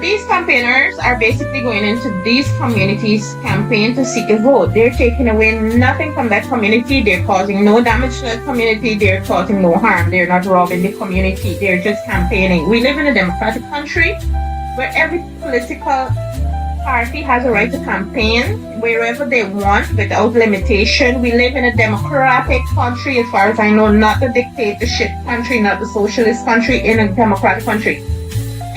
these campaigners are basically going into these communities campaign to seek a vote. They're taking away nothing from that community. They're causing no damage to that community. They're causing no harm. They're not robbing the community. They're just campaigning. We live in a democratic country where every political party has a right to campaign wherever they want without limitation. We live in a democratic country, as far as I know, not the dictatorship country, not the socialist country, in a democratic country.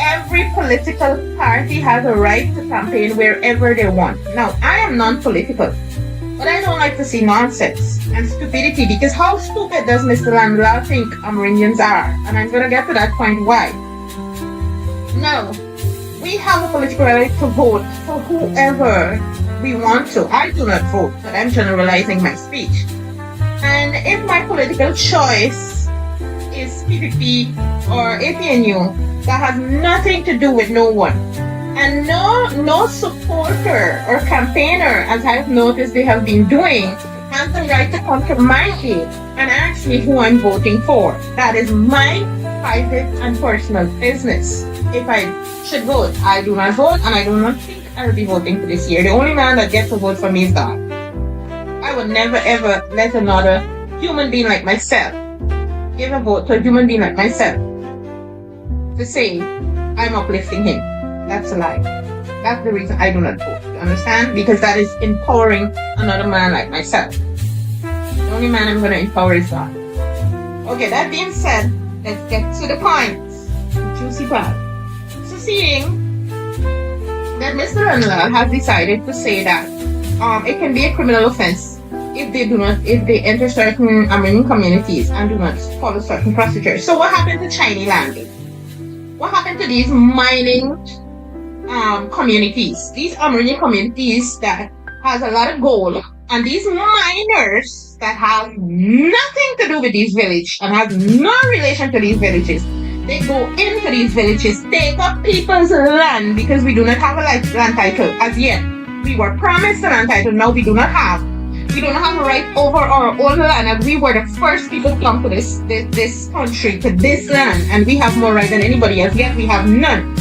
Every political party has a right to campaign wherever they want. Now, I am non-political, but I don't like to see nonsense and stupidity, because how stupid does Mr. Landlord think Amerindians are? And I'm going to get to that point why. Now, we have a political right to vote for whoever we want to. I do not vote, but I'm generalizing my speech. And if my political choice is PPP or APNU, that has nothing to do with no one. And no supporter or campaigner, as I've noticed they have been doing, has the right to come to my aid and ask me who I'm voting for. That is my private and personal business. If I should vote, I do not vote, and I do not think I will be voting for this year. The only man that gets to vote for me is God. I would never ever let another human being like myself give a vote to a human being like myself to say I'm uplifting him. That's a lie. That's the reason I do not vote. You understand? Because that is empowering another man like myself. The only man I'm going to empower is God. Okay, that being said, let's get to the point. Juicy part. So seeing that Mr. Landlord has decided to say that it can be a criminal offense if they enter certain Amerindian communities and do not follow certain procedures. So what happened to Chinese landing? What happened to these mining communities? These Amerindian communities that has a lot of gold, and these miners that have nothing to do with these villages and have no relation to these villages. They go into these villages, take up people's land, because we do not have a land title as yet. We were promised a land title, now we do not have. We do not have a right over our own land, and we were the first people to come to this country, to this land, and we have more right than anybody else, yet we have none.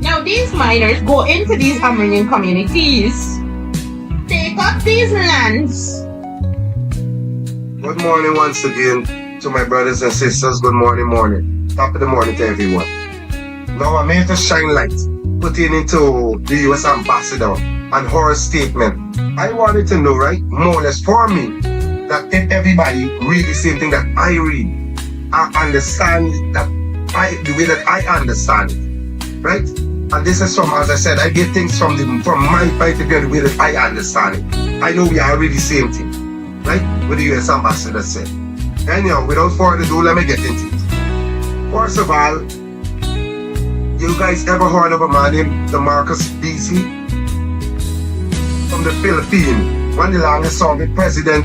Now these miners go into these Amerindian communities, take up these lands. Good morning once again to my brothers and sisters. Good morning. Top of the morning to everyone. Now I'm here to shine light pertaining to the US ambassador and her statement. I wanted to know, right, more or less for me, that if everybody read the same thing that I read, I understand that the way that I understand it, right? And this is from, as I said, I get things from my point of view, the way that I understand it. I know we are reading the same thing, right? What the US ambassador said. Anyhow, without further ado, let me get into it. First of all, you guys ever heard of a man named Marcus Beasley from the Philippines? One of the longest serving president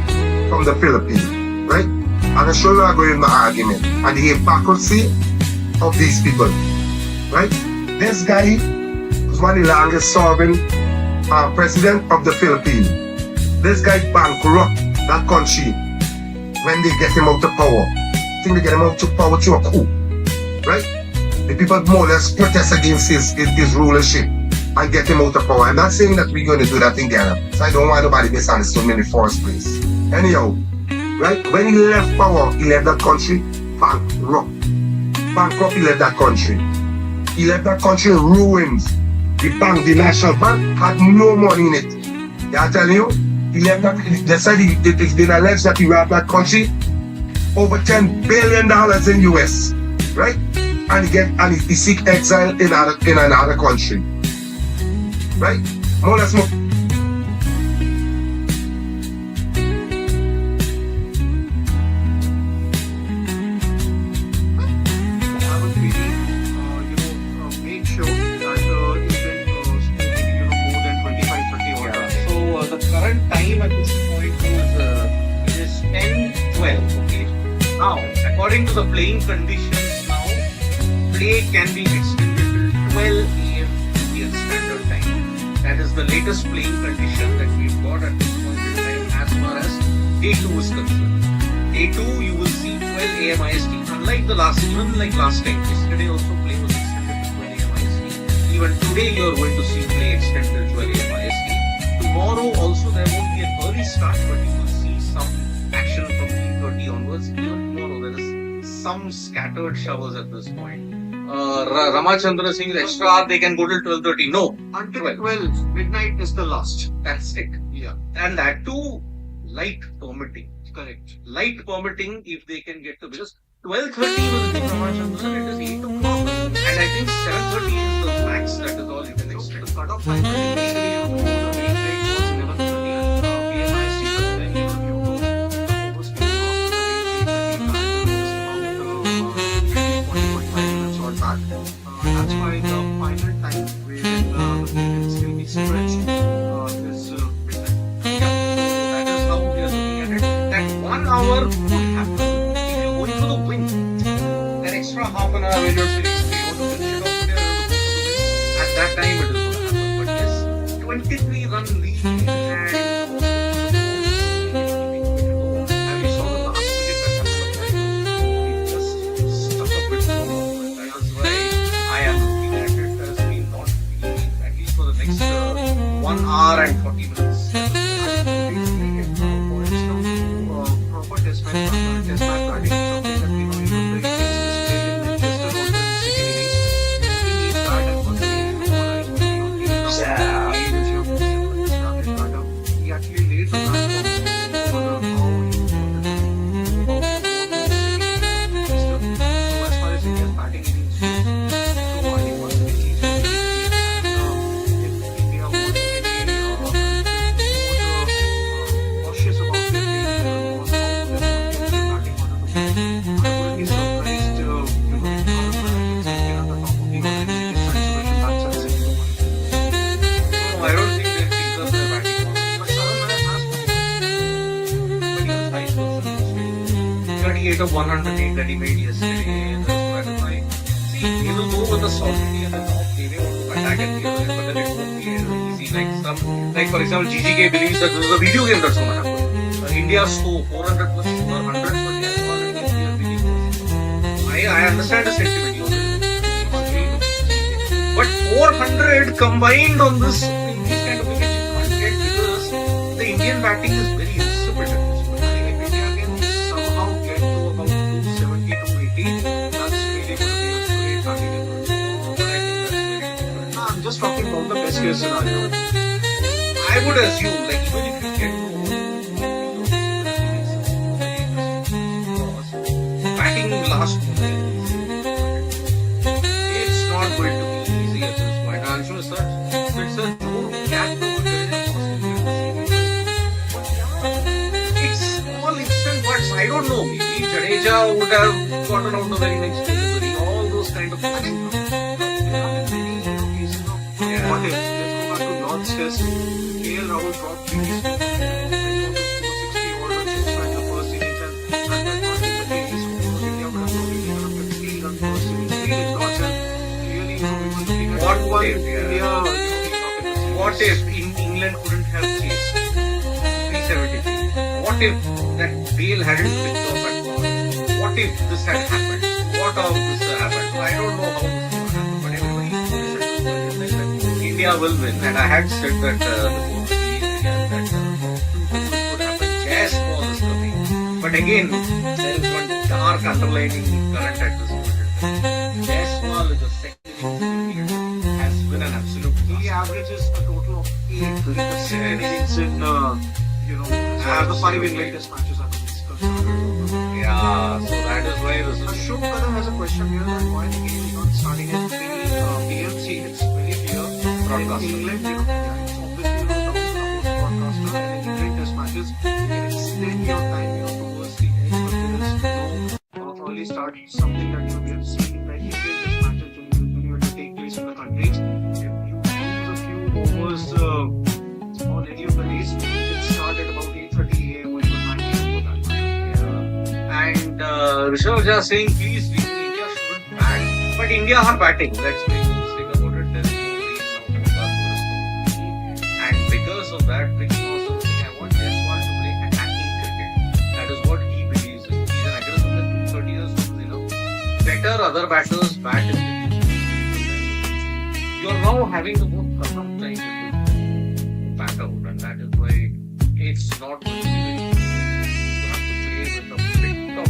from the Philippines, right? And I'm sure you are going to my argument and the hypocrisy of these people, right? This guy was one of the longest serving president of the Philippines. This guy bankrupt that country when they get him out of power. I think they get him out of power through a coup, right? The people more or less protest against his rulership and get him out of power. I'm not saying that we're going to do that in Ghana, so I don't want nobody misunderstood me in the first place. Anyhow, right, when he left power, he left that country bankrupt. He left that country. He left that country in ruins. The National Bank had no money in it. Yeah, I tell you, he left that. They said it's been alleged that he robbed that country over $10 billion in US, right? And he seek exile in another country, right? More or less more. According to the playing conditions now, play can be extended till 12 a.m. Indian Standard Time. That is the latest playing condition that we've got at this point in time as far as Day 2 is concerned. Day 2 you will see 12 a.m. IST, unlike last time. Yesterday also play was extended to 12 a.m. IST. Even today you are going to see play extend till 12 a.m. IST. Tomorrow also there won't be an early start, but you will see some action from 3:30 onwards. Even tomorrow there is some scattered showers at this point. Ramachandra Singh extra they can go till 12:30. No, Until 12, midnight is the last. that's it. Yeah, And that too light permitting. correct. Light permitting if they can get to, because 12:30 will be Ramachandra, it is 8 o'clock. And I think 7:30 is the max, that is all you can The expect. cutoff time initially the midnight was 11:30 and PMIC, but then you almost came off to the 40-45 minutes or back. That's why the final time wherein the game can still be stretched is midnight. That is how we are looking at it. That 1 hour would happen if you go into the wind. That extra half an hour when you're sitting, you want to finish it off there, at that time it is going to happen. But yes, 23 run lead and we saw the last wicket that happened. It just stuck a bit too long. That is why I am looking at it as we not being, at least for the next 1 hour and 40 minutes. Proper test match batting, something that the Indians displayed in Manchester on the second innings. We need that and what we he actually laid the platform for the how he so as far as India's batting innings goes, so I think once again he's going to be if India wants to be cautious about their game on how they're going to get their batting order to be. I wouldn't be surprised, if at the top of the order, if bats at 6 to 1. No, I don't think they think of their batting order. But Saran has But even vice versa. 38 of 108 that he made yesterday. And that is why. See, he will go with the softly and the top. They may want to attack at the other end, but then it won't be easy. Like for example, GGK believes that this is a video game that's going to happen. India score 400 plus 100, but yes, already we are winning. I understand the sentiment. But 400 combined on this, in these kind of wickets, you can't get, because the Indian batting is very insipid at this point. if India can somehow get to about 270 to 80, that's really going to be a great batting effort. No, I'm just talking about the best case scenario. I would assume, like, even if you get to batting last moment, it's not going to be easy at this point. I'm sure it's a don't catch the it's small instant buts. I don't know. Maybe Jadeja would have gotten out the very next delivery. All those kind of things. Yeah. What if? Let's go back to Lord's test. KL Rahul dropped 3 wickets. Went on to score 60 odd runs in the first innings, and at that point in the day, he scored. India would have probably taken a 50 run first innings lead in Lord's, and really, we were looking at What 1 if, India, yeah. up in the series. What if England couldn't have chased 373? What if that Bale hadn't picked off at all? What if this had happened? What if this happened? So I don't know how this will happen, but everybody is like that India will win. And I had said that before the series began that this could happen. Just for this coming. But again, there is one dark underlining current at this moment. Jaiswal is the second innings has been an absolute He disaster. averages a total of 8 innings in, the 5 England test matches are concerned. Yeah, so that is why this is. Ashok Kadam has a question here that why the game is not starting at 3 p.m. See, it's very clear. Broadcaster. In England, it's obviously down to the host broadcaster, and in England test matches, you can extend your time towards the end, but there is no early start, something that we have seen that England test matches usually take place in the countries. If you lose a few overs on any of the days, it start at about 8:30 a.m. or even 9 a.m. for that matter. And Rishabh just saying, please, India shouldn't bat. But India are batting. Let's make no mistake about it. There's no reason out of class. And because of that, Ricky was saying, I want Jaiswal to play attacking cricket. That is what he believes in. He's an aggressive player. 30 years old, better other batters bat in the you're now having the most custom time to back out, and that is why it's not going to be very easy. You have to play with a bit of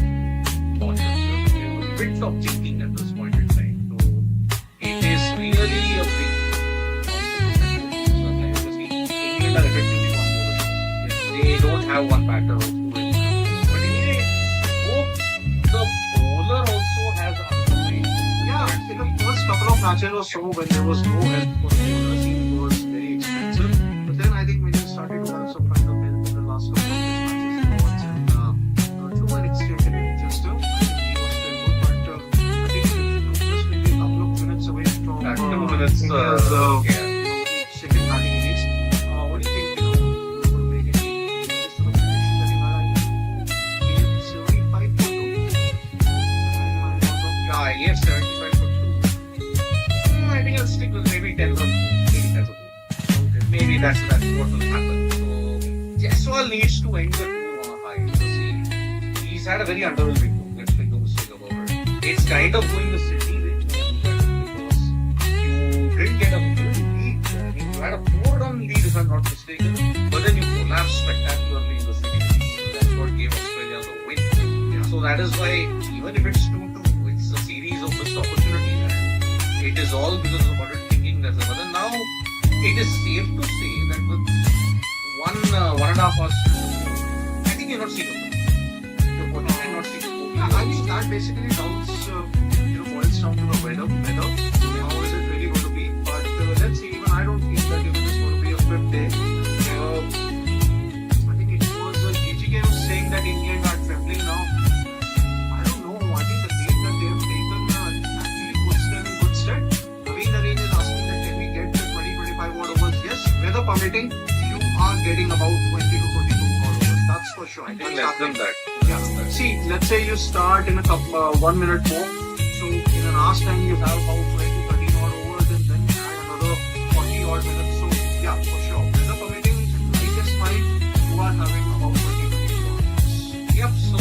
caution, a bit of thinking at this point in time. So it is really a big England are effectively one bowler. They don't have one batter also. But anyway, hope the bowler also has another way. Yeah, in the first couple of matches or so, when there was no help for the bowlers, it was very expensive. But then I think when you started to have some kind of help in the last couple of matches, and to an extent, it just I think he was still good. But I think just maybe a couple of minutes away from That 2 minutes, India's, yeah. second batting innings. What do you think? Will make any changes to the position that he had? He gave 75 for 2. Yeah, I gave 75 for 2. I think I'll stick with maybe 10 for 2. Maybe that's what will happen. So Jaiswal needs to end the tour on a high. Because he's had a very underwhelming tour. Let's make no mistake about it. It's kind of going the city way because you didn't get a full lead. I mean, you had a 4-run lead if I'm not mistaken, but then you collapsed spectacularly in the city. That's what gave Australia the win. Yeah. So that is why even if it's 2-2, it's a series of missed opportunities, and it is all because of modern thinking. That's the but now. It is safe to say that with 1.5 hours, I think you're not seeing it. You're not seeing it. Yeah, I think that basically boils down to the weather. How is it really going to be? But let's see. Even I don't think that even it's going to be a fifth day. I think it was GGK was saying that India are trembling now. I don't know. I think the lead that they have taken actually puts them in good stead. Naveen Narendra is asking that can we get to 20-25 odd overs? Yes, weather permitting, you are getting about 20 to 22 odd overs. That's for sure. I think less than that. Yeah. See, let's say you start in a couple, 1 minute more. So in an hour's time, you have about 20 to 30 odd overs, and then you add another 40 odd minutes. So yeah, for sure. Weather permitting, I guess fine. You are having about 20 to 22 overs. Yep, so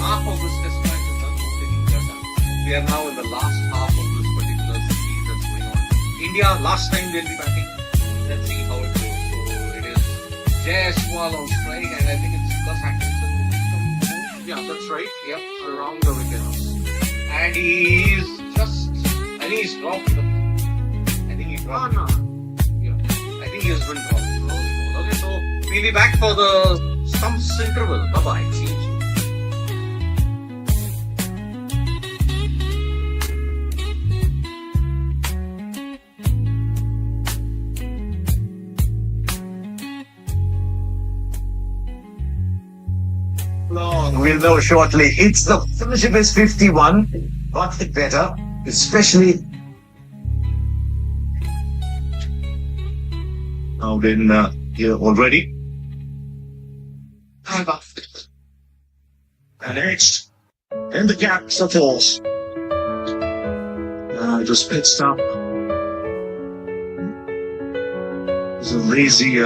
half of this test match is done. We are now in the last half of this particular series that's going on. India, last time they'll be batting. Let's see how it goes. So it is Jaiswal on strike, and I think it's Gus Atkinson. Yeah, that's right. Yep, Around the wickets. and he's just, I think he's dropped. I think he dropped. No. Yeah, I think he has been dropped. Okay, so we'll be back for the stumps interval. Bye bye. See you soon. We'll know shortly. It's the fellowship is 51, got it better, especially now then here already. And next, in the gaps of falls. Just pitched up. It's a lazy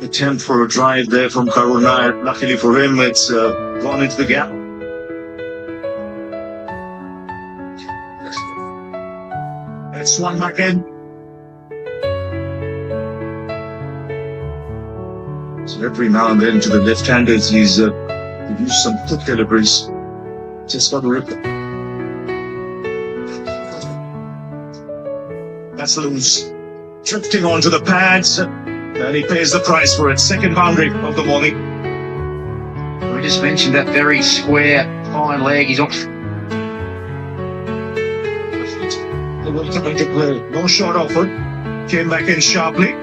attempt for a drive there from Karuna. Luckily for him, it's gone into the gap. It's swung back in. So every now and then to the left-handers, he's used some foot deliveries. Just got to rip it. That's loose. Drifting onto the pads. And he pays the price for it. Second boundary of the morning. We just mentioned that very square, fine leg. He's off. No shot offered. Came back in sharply.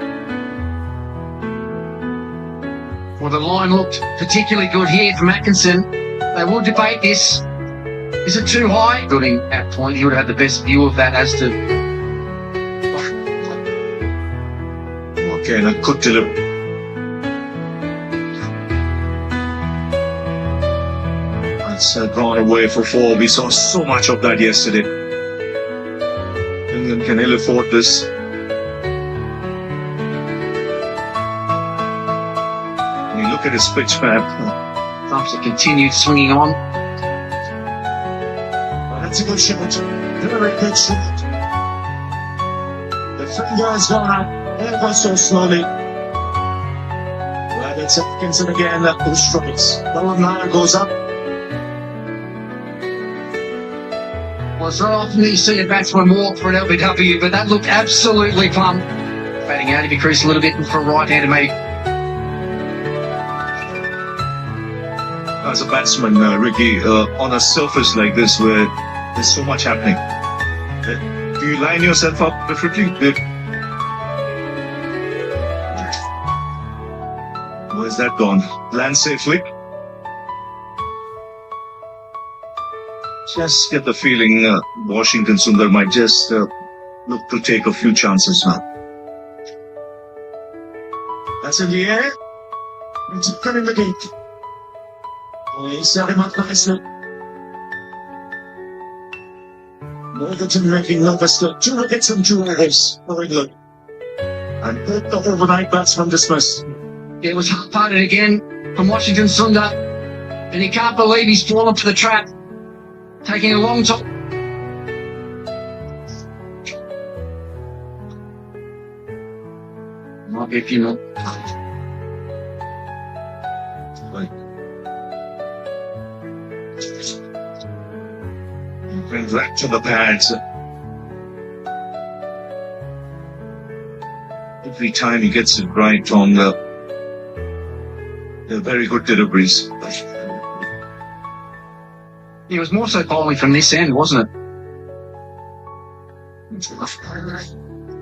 Well, the line looked particularly good here from Atkinson. They will debate this. Is it too high? Building at point, he would have had the best view of that as to. Okay, and a good delivery. That's gone away for 4. We saw so much of that yesterday. England can ill afford this. And you look at his pitch map. Thompson continued swinging on. That's a good shot. Very good shot. finger has gone up ever so slowly. Well, it's Atkinson again who strikes. Carolina goes up. Well, it's not often that you see a batsman walk for an LBW, but that looked absolutely plumb. Batting out of your crease a little bit for a right-hander maybe. As a batsman, Ricky, on a surface like this where there's so much happening, do you line yourself up differently? Where's that gone? Land safely? Just get the feeling Washington Sundar might just look to take a few chances now. That's in the air. It's coming the gate. He's setting up nicely. Northerton making Lancaster 2 wickets and 2 errors for England. And the overnight batsman dismissed. It was half-hearted again from Washington Sundar, and he can't believe he's fallen for the trap, taking a long time. Might be a few more. Went back to the pads. Every time he gets it right on the very good deliveries. It was more so bowling from this end, wasn't it?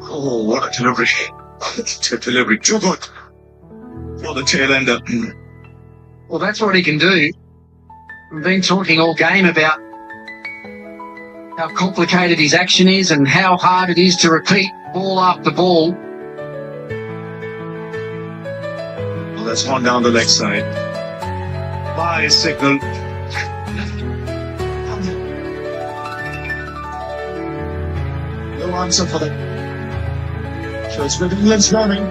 Oh, what a delivery. Delivery too good for the tail ender. Well, that's what he can do. We've been talking all game about how complicated his action is and how hard it is to repeat ball after ball. Well, that's one down the leg side. Bye signal. No answer for them. So it's with England's running.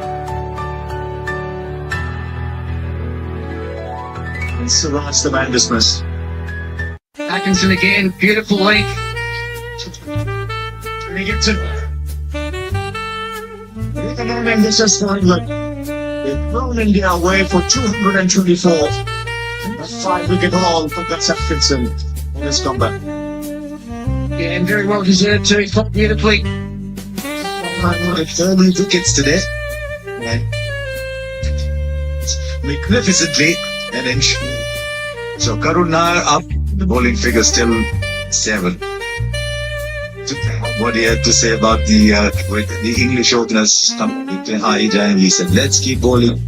And Siraj the man dismissed. Atkinson again, beautiful link. And he gets it. Even on this is for England. They've thrown India away for 224. And a 5-wicket haul for Gus Atkinson on his comeback. Yeah, and very well deserved too. He fought beautifully. 4 wickets today. And magnificently an inch. So Karun Nair up. The bowling figure still 7. What he had to say about the English openers playing high and he said, let's keep bowling.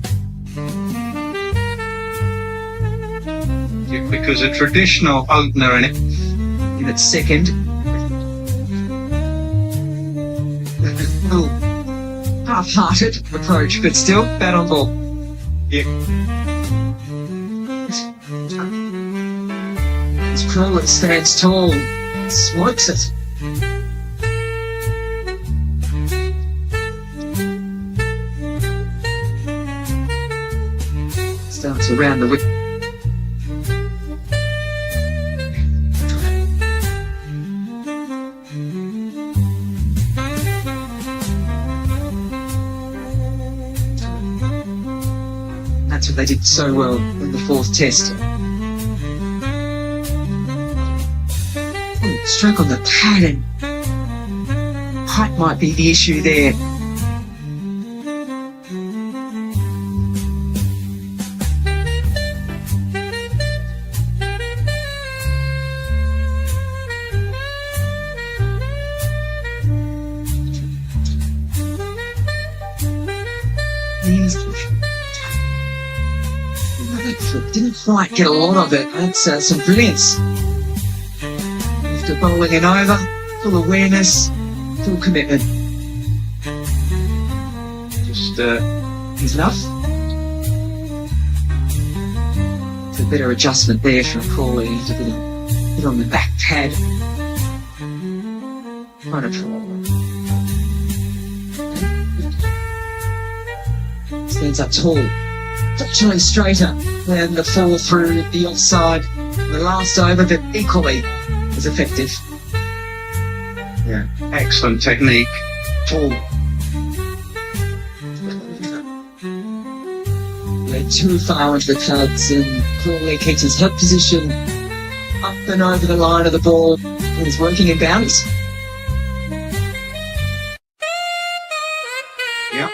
Because a traditional opener in its second. Oh, half-hearted approach, but still bat on ball. Yeah. His crawler stands tall, swipes it. Starts around the wicket. That's what they did so well in the 4th test. Oh, struck on the pattern. Height might be the issue there. Didn't quite get a lot of it. That's some brilliance. After bowling an over, full awareness, full commitment. Just enough. It's a better adjustment there from Crawley. He's a bit on the back pad. Kind of stands up tall. Touching straighter than the fall through the offside. The last over, but equally as effective. Yeah, excellent technique. Tall. too far into the clubs, and Crawley keeps his hip position up and over the line of the ball. He's working in bounds. Yep.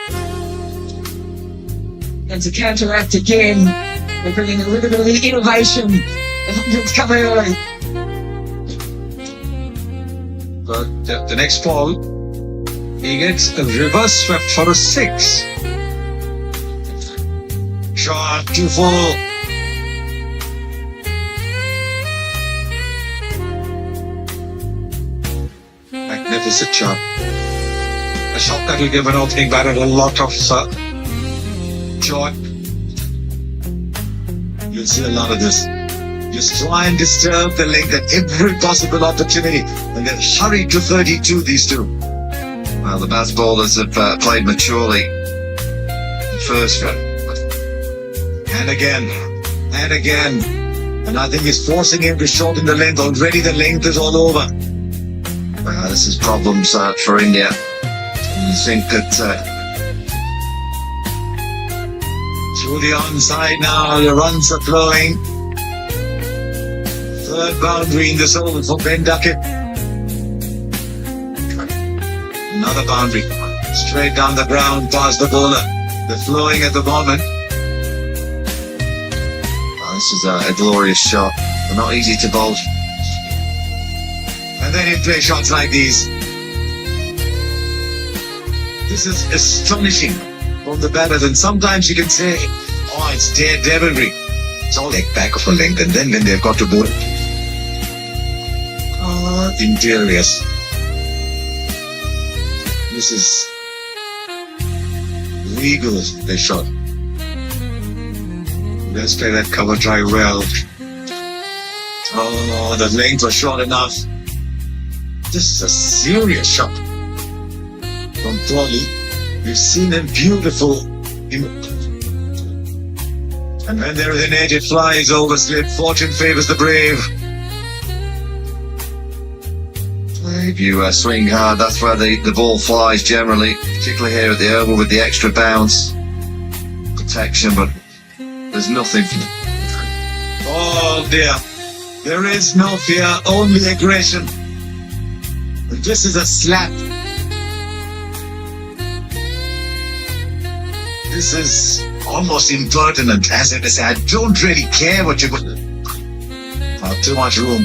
And to counteract again, they're bringing a little bit of innovation. It's coming early. But the next ball, he gets a reverse swept for a 6. Shot to full. Magnificent shot. A shot that will give an opening batter a lot of joy. You'll see a lot of this. Just try and disturb the length at every possible opportunity, and then hurry to 32, these two. Well, the best bowlers have played maturely the first round. And again. And I think he's forcing him to shorten the length. Already the length is all over. This is problems for India. You think that Through the onside now, the runs are flowing. Third boundary in this over for Ben Duckett. Another boundary. Straight down the ground past the bowler. They're flowing at the moment. this is a glorious shot. They're not easy to bowl. And then he play shots like these. This is astonishing from the batters, and sometimes you can say, oh, it's daredevilry. It's all like back of a length, and then when they've got to bowl, interiors. This is legal, they shot. Let's play that cover drive well. Oh, the length was short enough. This is a serious shot from Crawley. We've seen him beautiful. And when there is a native flies over slip, fortune favors the brave. If you swing hard, that's where the ball flies generally, particularly here at the oval with the extra bounce protection, but there's nothing. Oh dear, there is no fear, only aggression. But this is a slap. This is almost impertinent, as if I say, I don't really care what you're going to do. Too much room.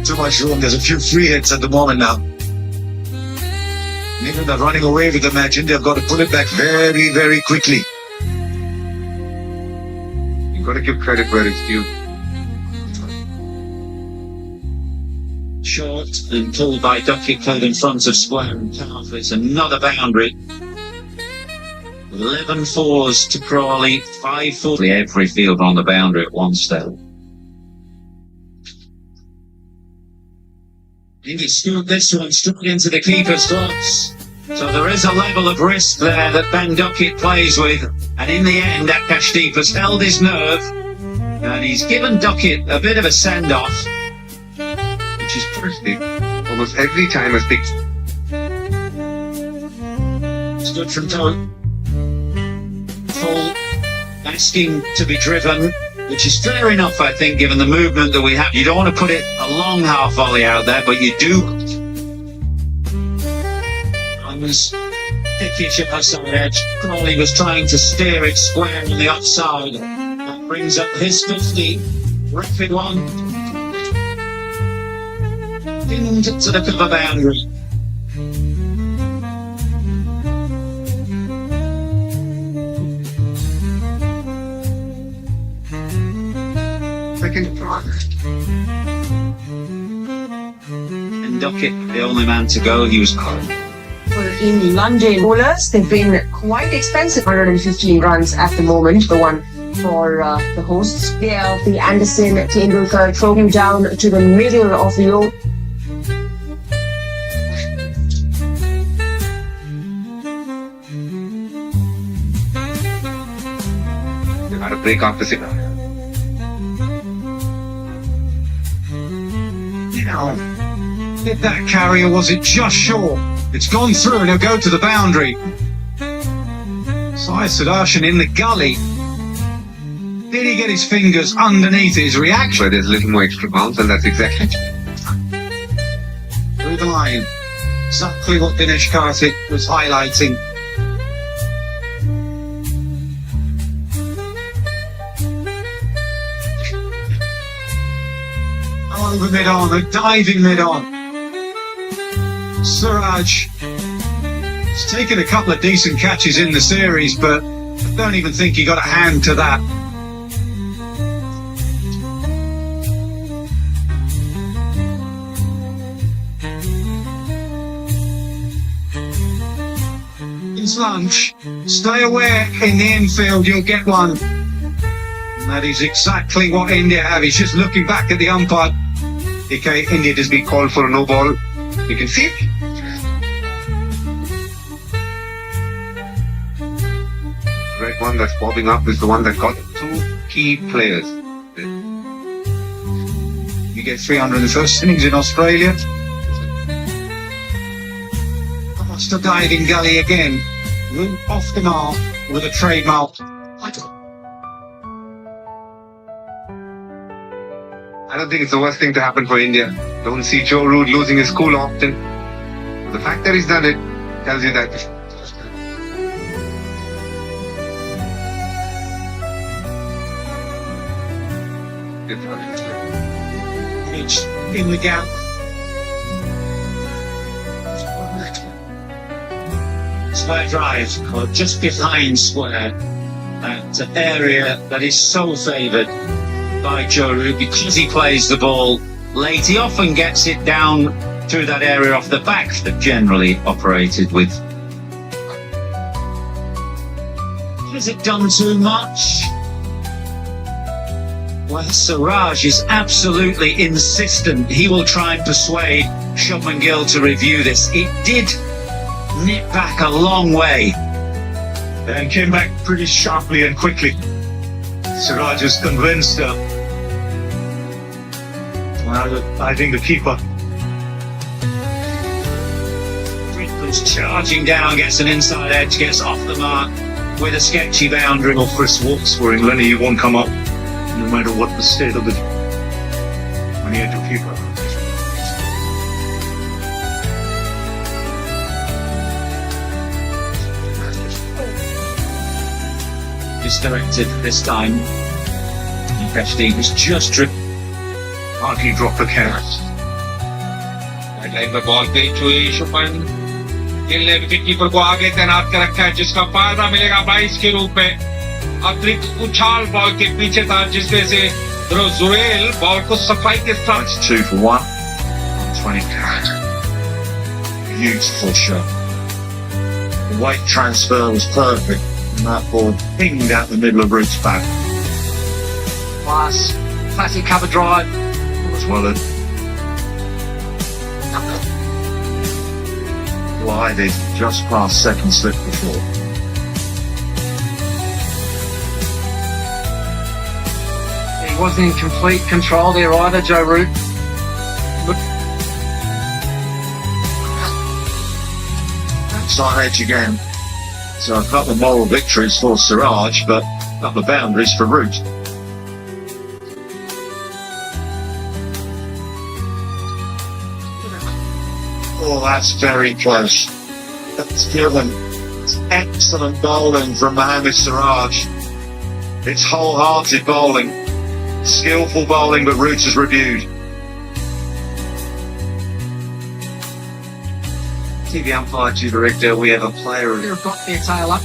Too much room. There's a few free hits at the moment now. And even they're running away with the match, and they've got to pull it back very, very quickly. You've got to give credit where it's due. Short and pulled by Ducky, played in front of square and half. It's another boundary. 11 fours to Crawley, 5 fours. Every field on the boundary at one step. He scooped this one straight into the keeper's gloves. So there is a level of risk there that Ben Duckett plays with. And in the end, Akashdeep has held his nerve. And he's given Duckett a bit of a send-off. Which is pretty. Almost every time has big. It's good from Toe. Full asking to be driven, which is fair enough, I think, given the movement that we have. You don't want to put it a long half volley out there, but you do. I was pickish at her side edge. Crawley was trying to steer it square on the offside. That brings up his 50. Rapid one. Pinned to the cover boundary. And Duckett, the only man to go, he was caught. In London bowlers, they've been quite expensive. 115 runs at the moment, the one for the hosts. They are the Anderson Tendulkar trophy down to the middle of the order. They've had a break opposite. Now, did that carry or was it just short? It's gone through and it'll go to the boundary. Sai Sudarshan in the gully. Did he get his fingers underneath his reaction? Where there's a little more extra bounce, and that's exactly Through the line. Exactly what Dinesh Karthik was highlighting. Over mid-on, a diving mid-on. Suraj has taken a couple of decent catches in the series, but I don't even think he got a hand to that. It's lunch. Stay aware in the infield, you'll get one. And that is exactly what India have. He's just looking back at the umpire. okay. India has been called for a no ball. You can see it. Red one that's popping up is the one that got two key players. You get 300 in the first innings in Australia. What's the diving gully again? Off the mark with a trademark. I don't think it's the worst thing to happen for India. Don't see Joe Root losing his cool often. But the fact that he's done it tells you that. Pitch in the gap. Square drive, or just behind square. That area that is so favoured by Joe Root because he plays the ball late. He often gets it down through that area off the back that generally operated with. Has it done too much? Well, Siraj is absolutely insistent. He will try and persuade Shubman Gill to review this. It did nip back a long way. And came back pretty sharply and quickly. Siraj is convinced. I think the keeper. Rickman's charging down, gets an inside edge, gets off the mark with a sketchy boundary. Well, Chris walks for England, he won't come up, no matter what the state of the when he had to keeper. Misdirected this time. Kashdeep was just Hardly dropped the catch. Line में ball पे चुई शुभमन गिल ने wicket keeper को आगे तैनात कर रखा है जिसका फायदा मिलेगा 22 के रूप में अतिरिक्त उछाल बॉल के पीछे था जिसमें से जुरेल बॉल को सफाई के साथ 2 for 1 20 carat. Beautiful shot. The weight transfer was perfect and that ball pinged out the middle of Root's back. Classic cover drive. Was well glided just past second slip before. He wasn't in complete control there either, Joe Root. Side edge again. So a couple of moral victories for Siraj, but a couple of boundaries for Root. Oh, that's very close. That's given. It's excellent bowling from Mohammad Siraj. It's wholehearted bowling. Skillful bowling, but Root has reviewed. TV umpire to director, we have a player. They've got their tail up.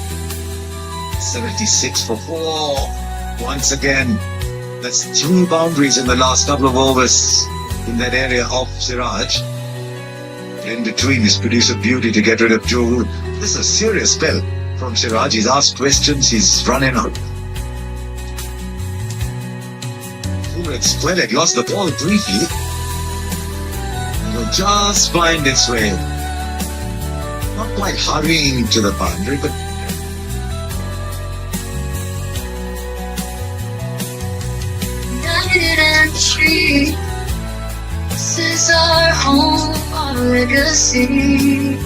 76 for 4. Once again, that's 2 boundaries in the last couple of overs in that area of Siraj. In between, he's produced a beauty to get rid of Joe Root. This is a serious spell from Siraj. He's asked questions, he's running out. It's splendid, lost the ball briefly. It will just find its way. Not quite hurrying to the boundary, but this is our home, our legacy.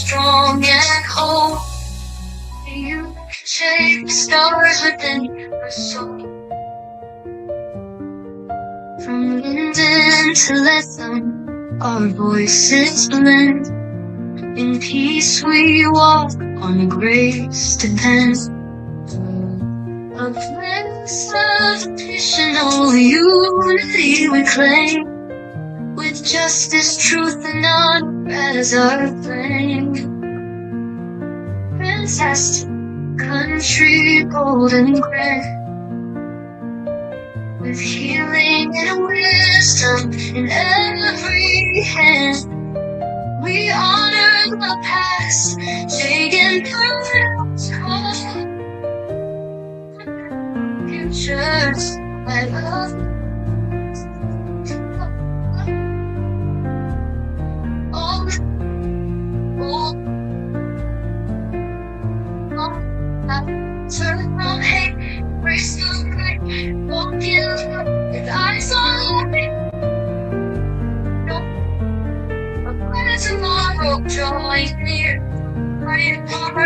strong and whole. You shape the stars within your soul. From London to let them, our voices blend. In peace we walk, on grace depend. A place of additional unity we claim, with justice, truth, and honor as our flame. Fantastic country, golden grand, with healing and wisdom in every hand. We honor the past, taking paths home. Futures I love. All turn from hate, race the right, walk in love, with eyes on me. A better tomorrow drawing near, right apart.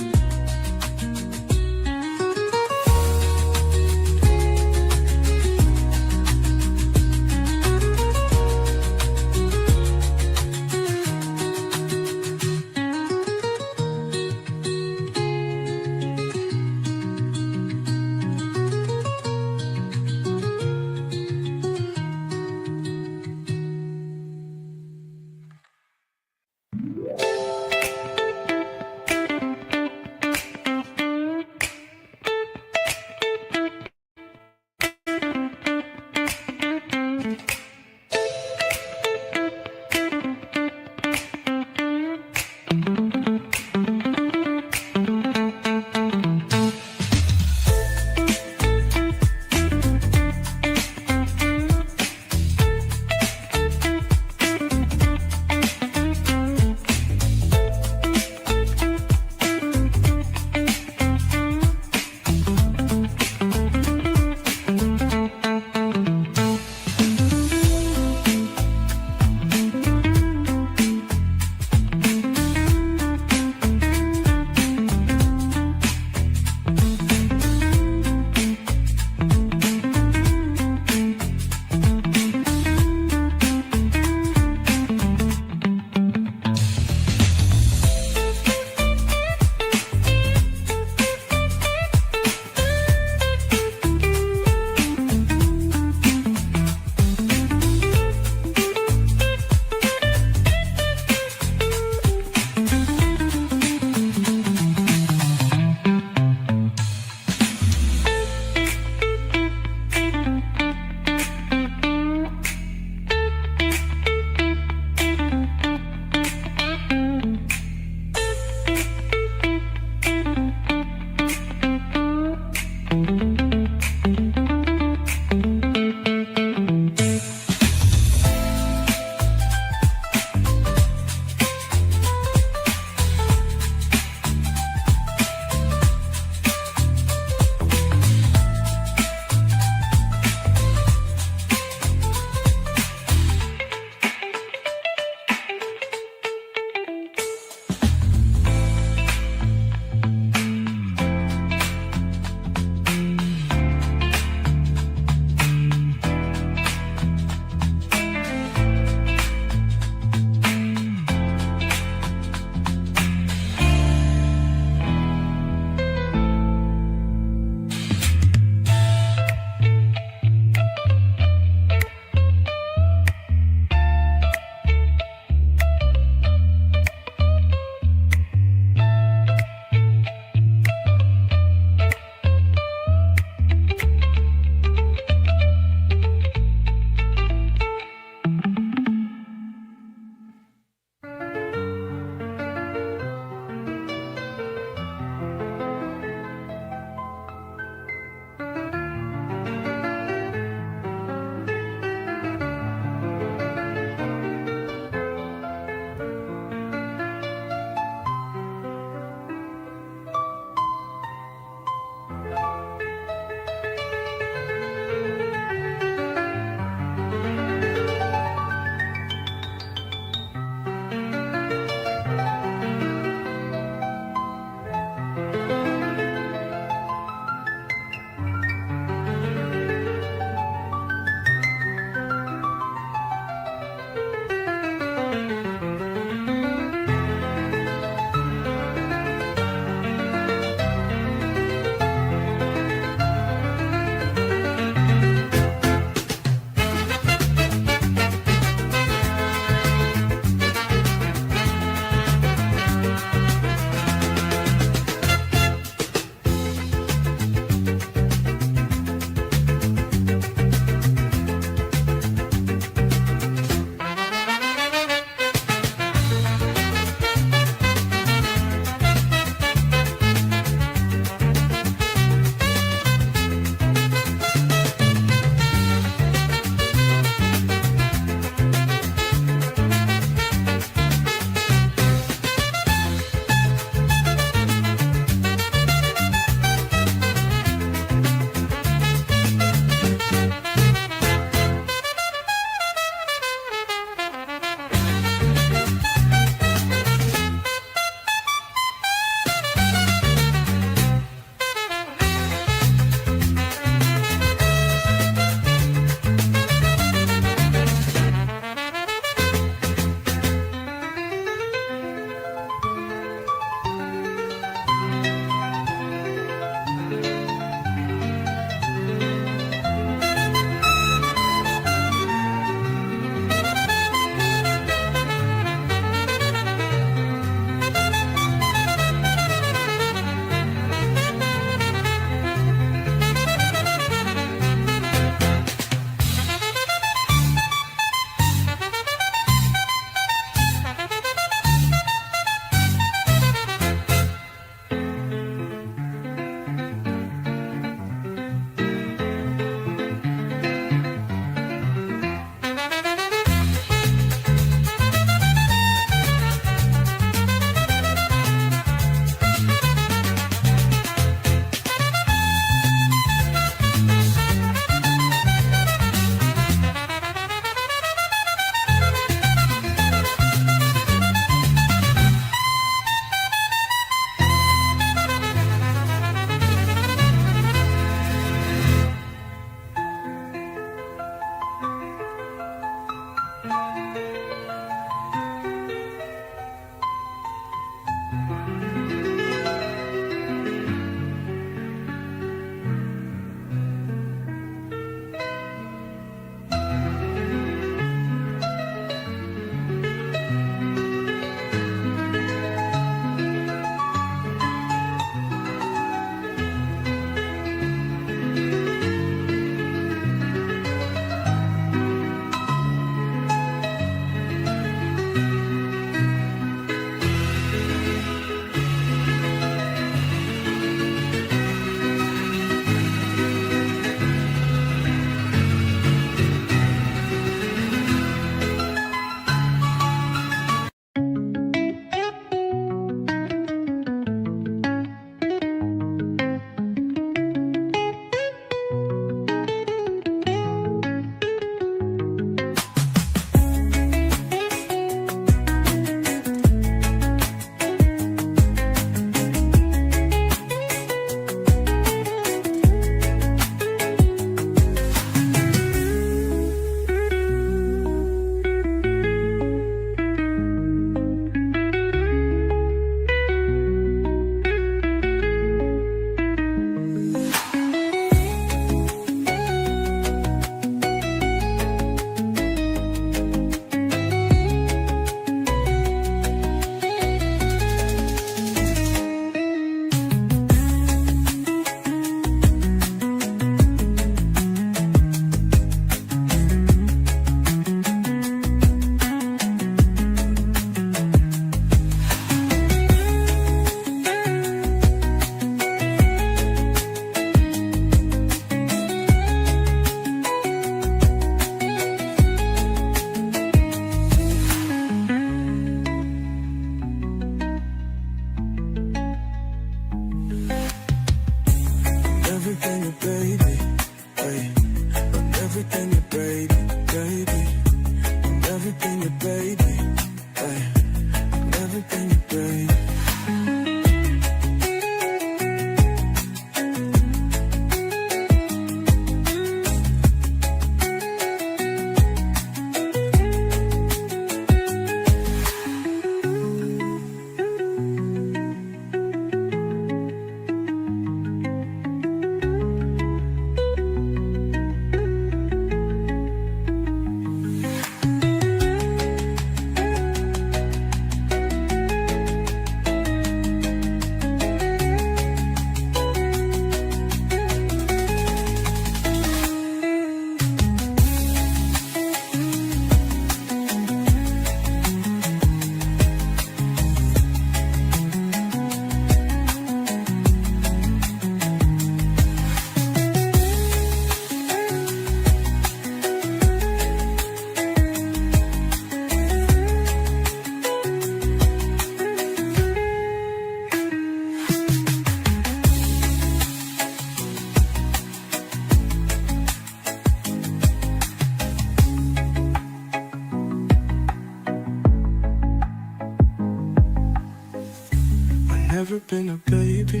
never been a baby,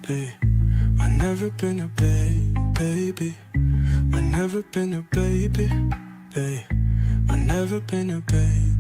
hey. I never been a baby. I never been a baby, hey. I never been a baby.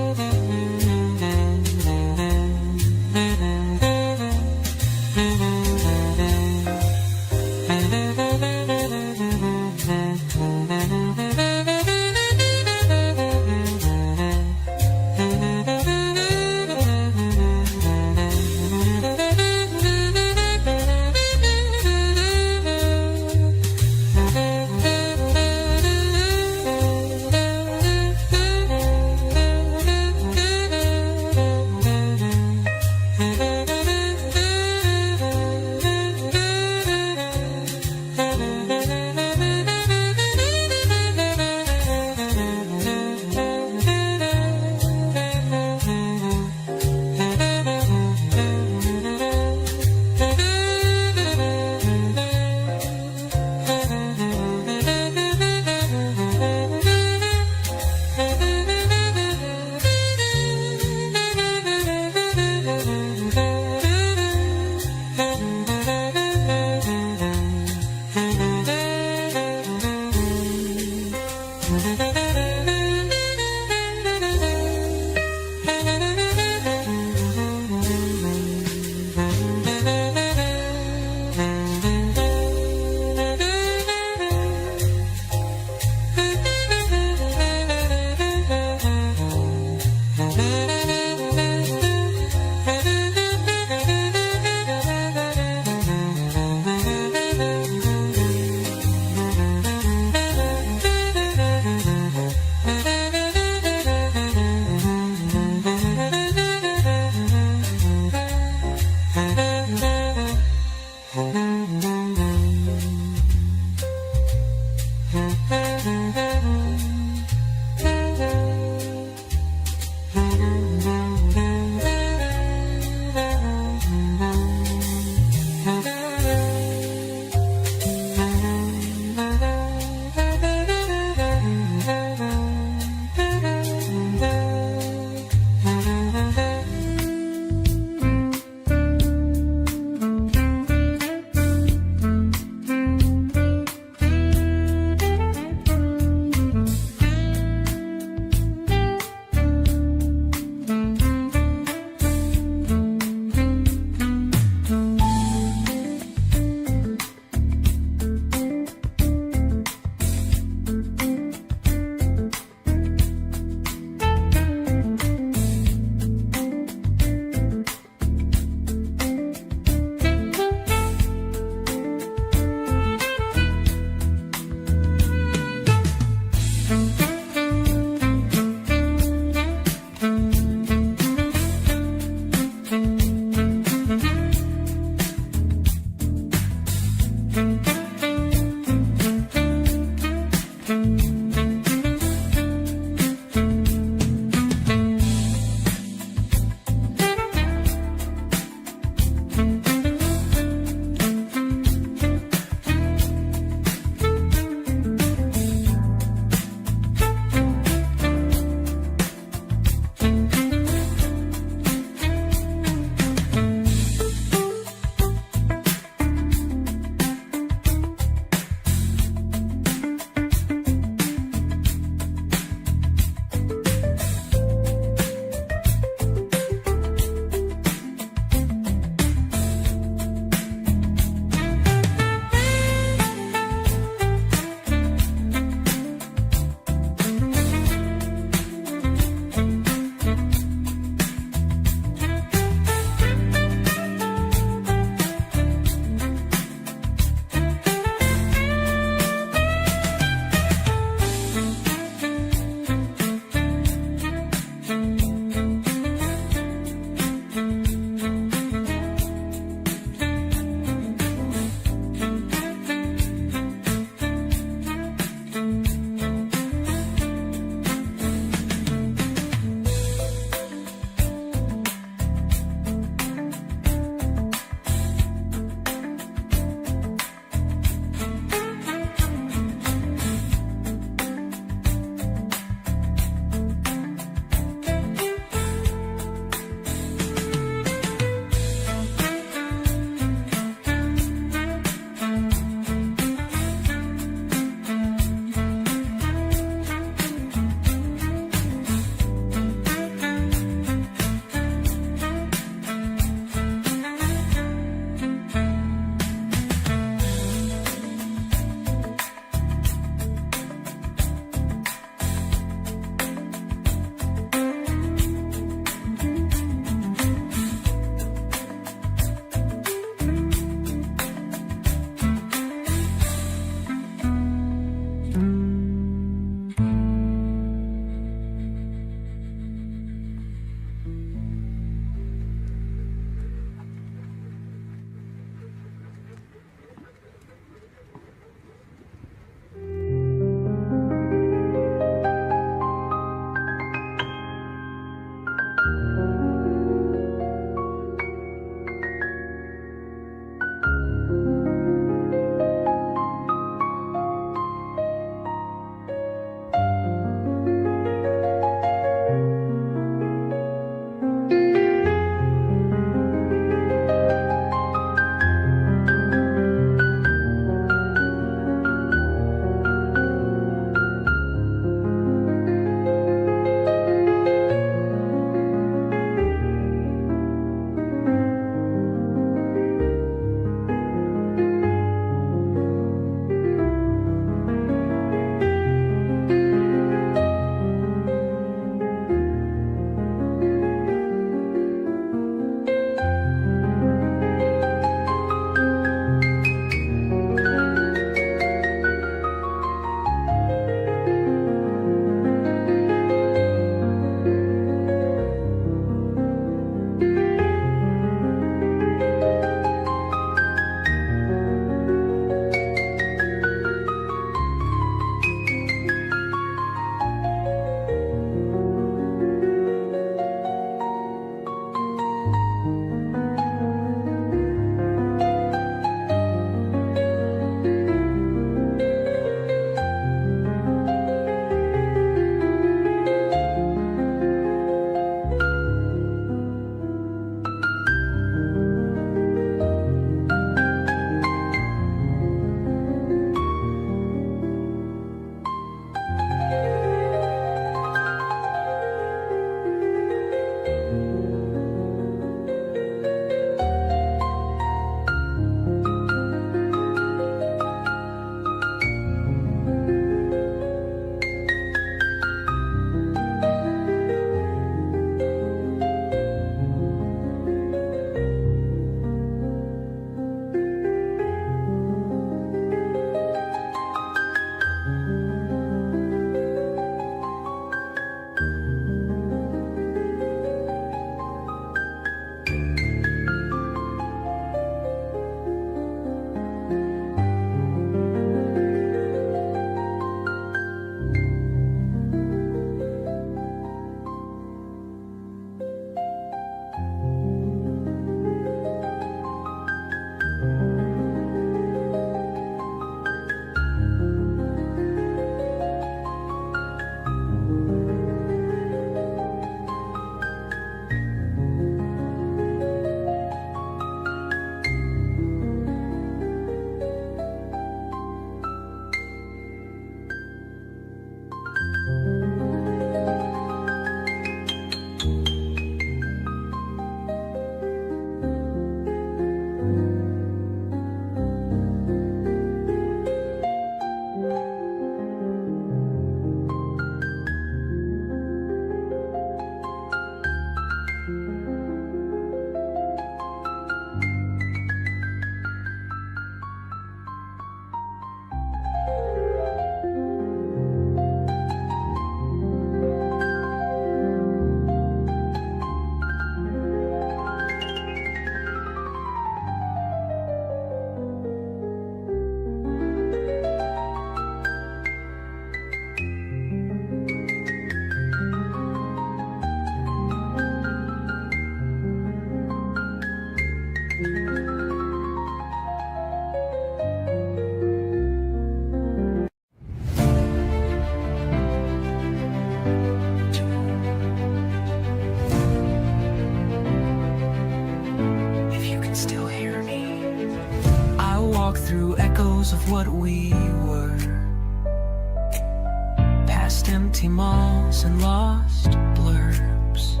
empty malls and lost blurbs.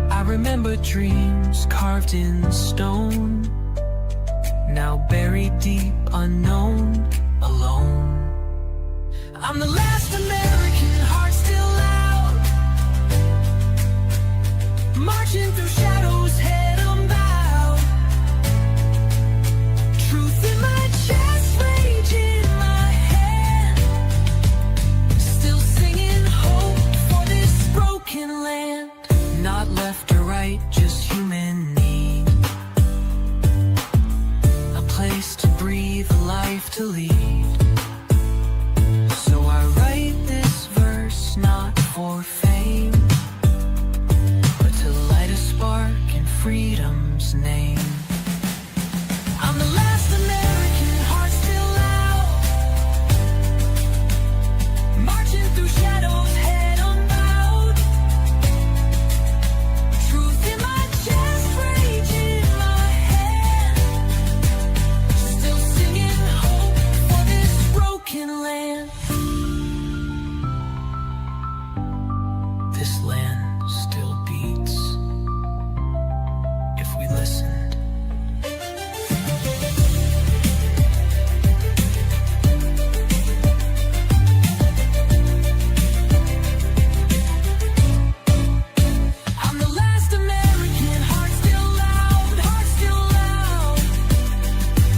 I remember dreams carved in stone, now buried deep, unknown, alone. I'm the last American, heart still out, marching through shadows, head unbowed. Truth in my chest, rage in my hand, still singing hope for this broken land. Not left or right, just human need, a place to breathe, a life to lead. So I write this verse not for fame, but to light a spark in freedom's name. I'm the last American, heart still out, marching through shadows, head unbowed. Truth in my chest, rage in my hand, still singing hope for this broken land. This land still beats if we listened. I'm the last American, heart still loud,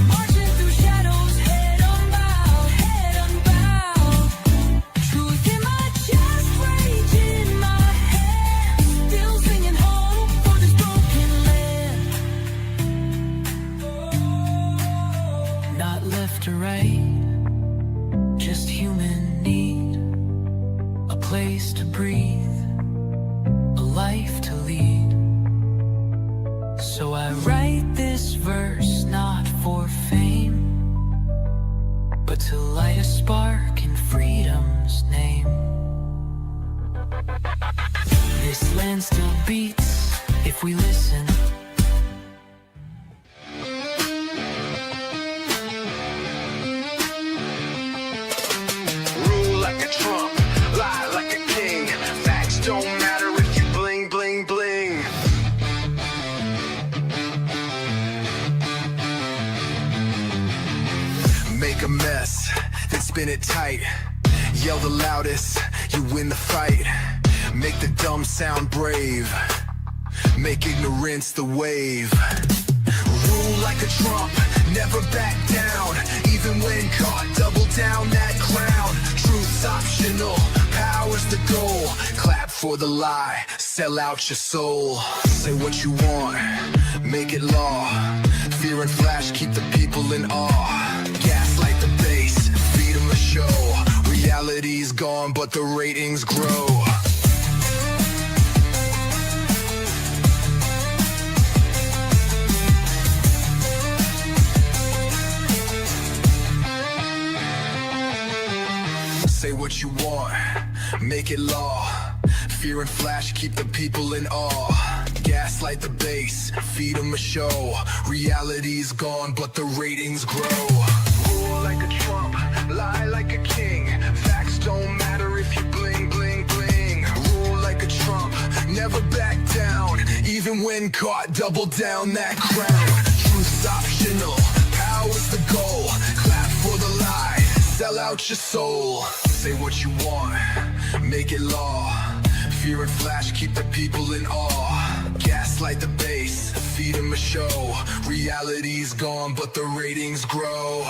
marching through shadows, head unbowed, head unbowed. Truth in my chest, rage in my hand, still singing hope for this broken land. Not left or right, just human need, a place to breathe, a life to lead. So I write this verse not for fame, but to light a spark in freedom's name. This land still beats if we listen. Rule like a Trump, lie like a king. Facts don't matter if you bling, bling, bling. Make a mess, then spin it tight. Yell the loudest, you win the fight. Make the dumb sound brave. Make ignorance the wave. Rule like a Trump, never back down. Even when caught, double down that crown. Truth's optional, power's the goal. Clap for the lie, sell out your soul. Say what you want, make it law. Fear and flash, keep the people in awe. Gaslight the base, feed them a show. Reality's gone, but the ratings grow. Say what you want, make it law. Fear and flash, keep the people in awe. Gaslight the base, feed them a show. Reality's gone, but the ratings grow. Rule like a Trump, lie like a king. Facts don't matter if you bling, bling, bling. Rule like a Trump, never back down. Even when caught, double down that crown. Truth's optional, power's the goal. Clap for the lie, sell out your soul. Say what you want, make it law. Fear and flash, keep the people in awe. Gaslight the base, feed them a show. Reality's gone, but the ratings grow.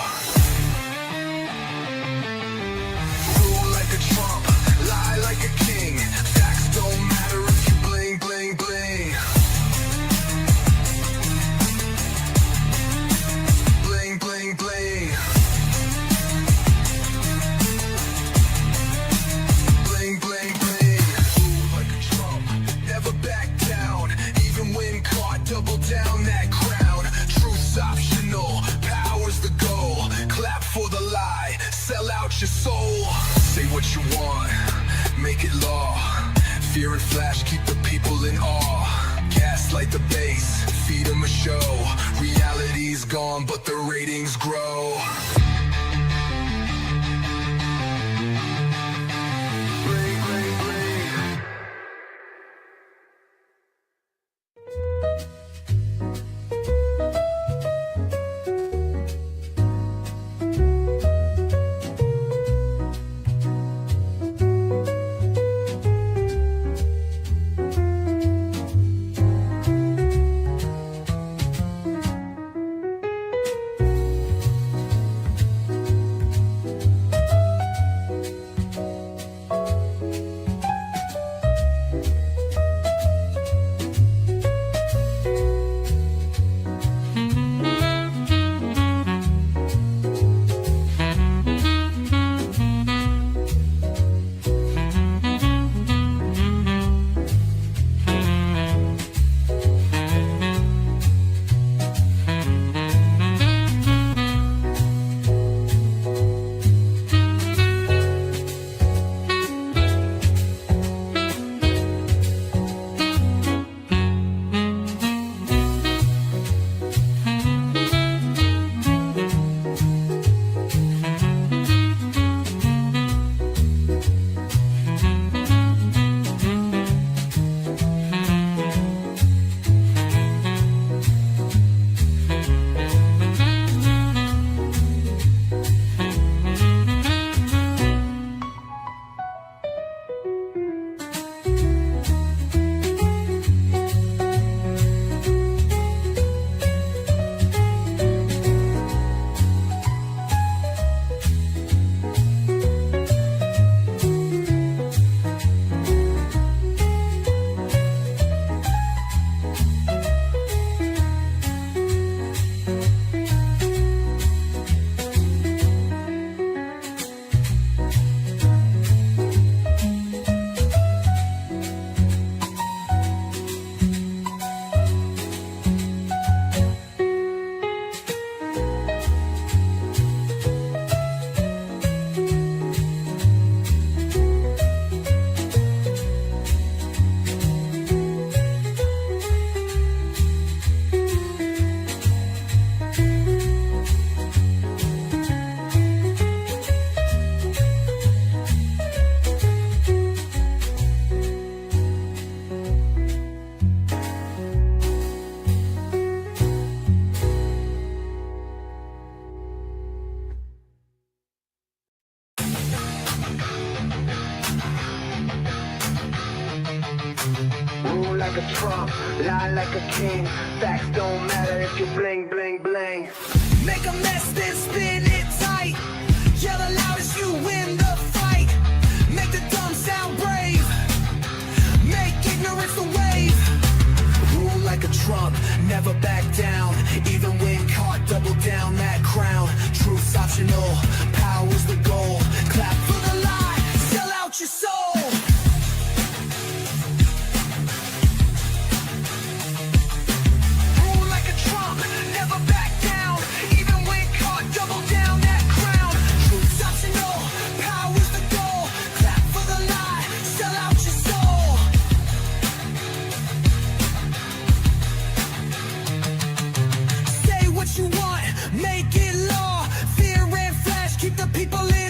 Rule like a Trump, lie like a king. Facts don't matter if you bling, bling, bling. Bling, bling, bling. Bling, bling, bling. Rule like a Trump, never back down. Even when caught, double down that crown. Truth's optional, power's the goal. Clap for the lie, sell out your soul. Say what you want, make it law. Fear and flash, keep the people in awe. Gaslight the base, feed them a show. Reality's gone, but the ratings grow. like a Trump, lie like a king. Facts don't matter if you bling, bling, bling. Make a mess, then spin it tight. Yell the loudest, you win the fight. Make the dumb sound brave. Make ignorance the wave. Rule like a Trump, never back down. Even when caught, double down that crown. Truth's optional, power's the goal. Clap for the lie, sell out your soul. Rule like a Trump, never back down. Even when caught, double down that crown. Truth's optional, power's the goal. Clap for the lie, sell out your soul. Say what you want, make it law. Fear and flash, keep the people in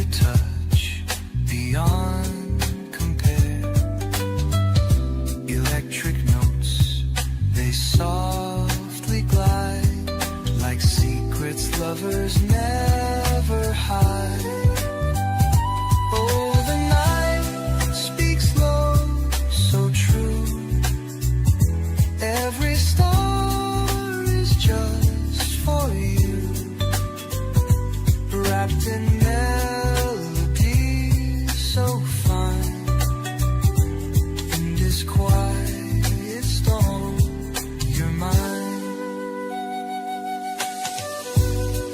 your touch beyond compare. Electric notes, they softly glide like secrets lovers never hide. Oh, the night speaks low, so true. Every star is just for you, wrapped in melody so fine. In this quiet storm, you're mine.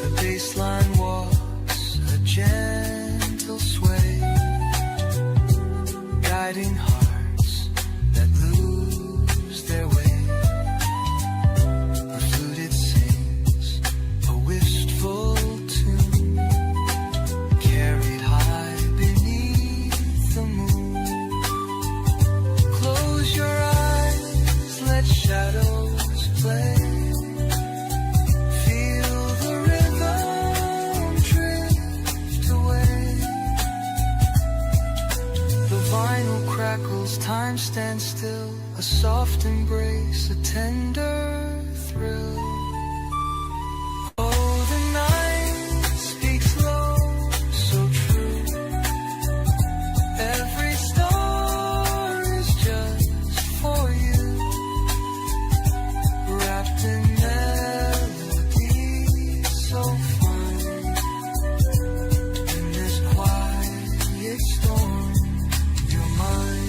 The baseline walks a gentle sway, guiding hearts that lose their way. The flute it sings a wistful tune, carried high beneath the moon. Close your eyes, let shadows play. Feel the rhythm drift away. The vinyl crackles, time stands still. A soft embrace, a tender thrill. Oh, the night speaks low, so true. Every star is just for you, wrapped in melody so fine. In this quiet storm, you're mine.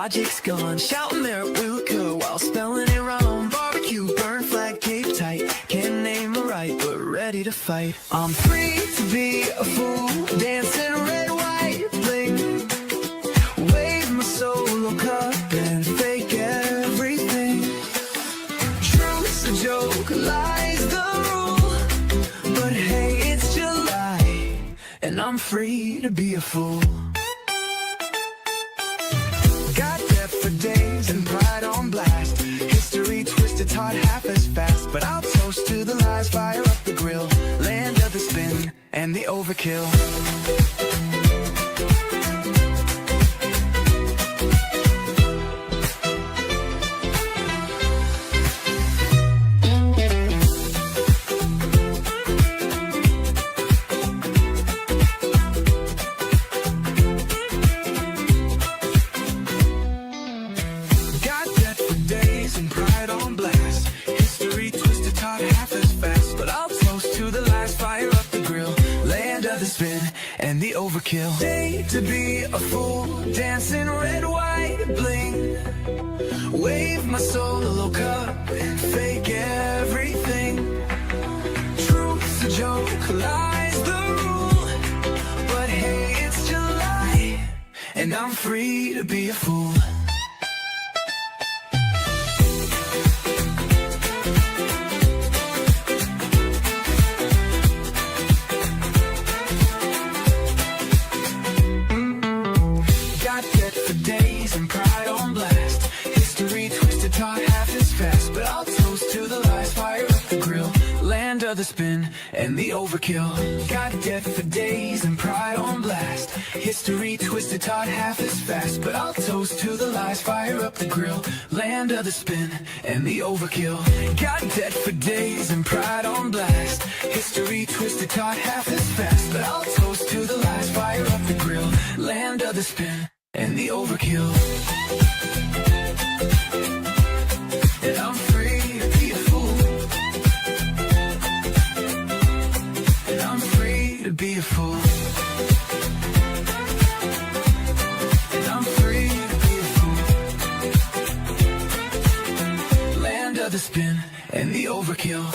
logic's gone. Shouting there at Wilco while spelling it wrong. Barbecue, burn flag, cape tight. Can't name a right, but ready to fight. I'm free to be a fool, dancing red, white, bling. Wave my solo cup and fake everything. Truth's a joke, lies the rule. But hey, it's July, and I'm free to be a fool. Got death for days and pride on blast. History twisted, taught half as fast. But I'll toast to the lies, fire up the grill. Land of the spin and the overkill. Got death for days and pride on blast. History twisted, taught half as fast. But I'll toast to the lies, fire up the grill. Land of the spin and the overkill. Day to be a fool, dancing red, white, bling. Wave my solo cup and fake everything. Truth's a joke, lies the rule. But hey, it's July, and I'm free to be a fool. Got debt for days and pride on blast. History twisted, taught half as fast. But I'll toast to the lies, fire up the grill. Land of the spin and the overkill. Got debt for days and pride on blast. History twisted, taught half as fast. But I'll toast to the lies, fire up the grill. Land of the spin and the overkill. Got debt for days and pride on blast. History twisted, taught half as fast. But I'll toast to the lies, fire up the grill. Land of the spin and the overkill. And I'm free to be a fool. And I'm free to be a fool. And I'm free to be a fool. Land of the spin and the overkill.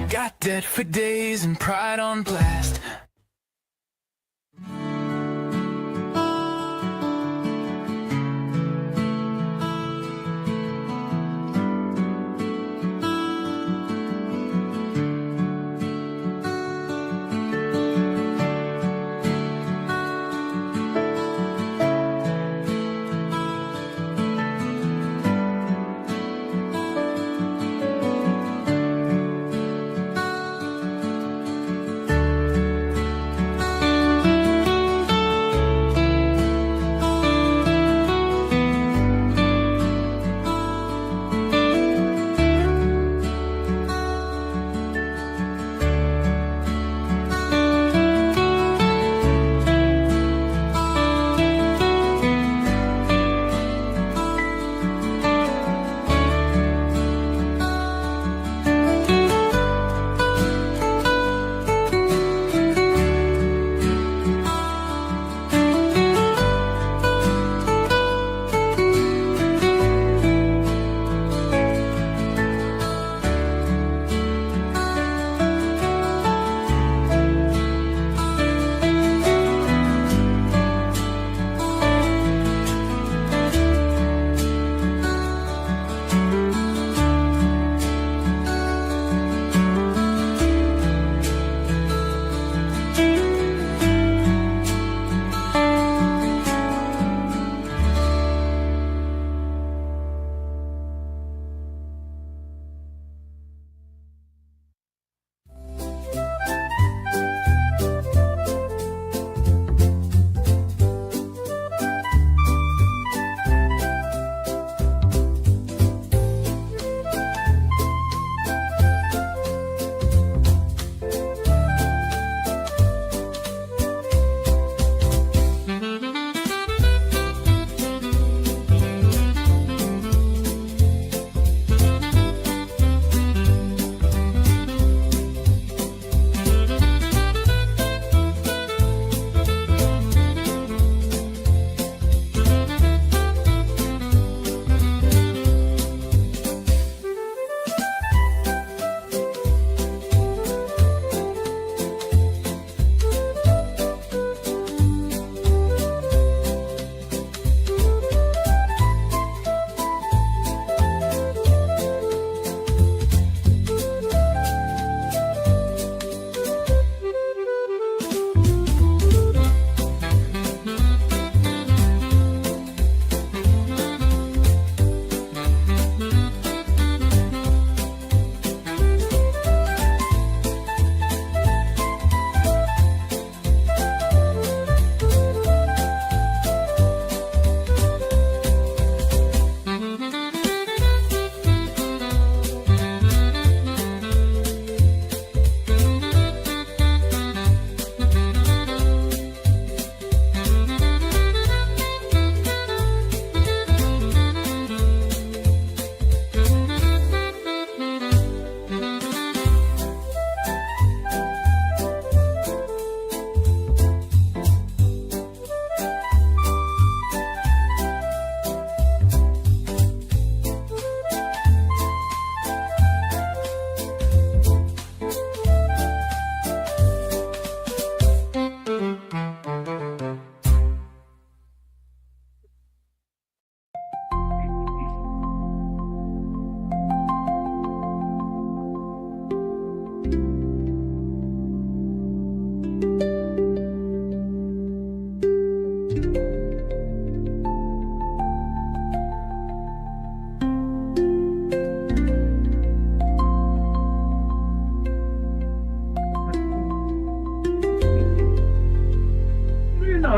Got debt for days and pride on blast.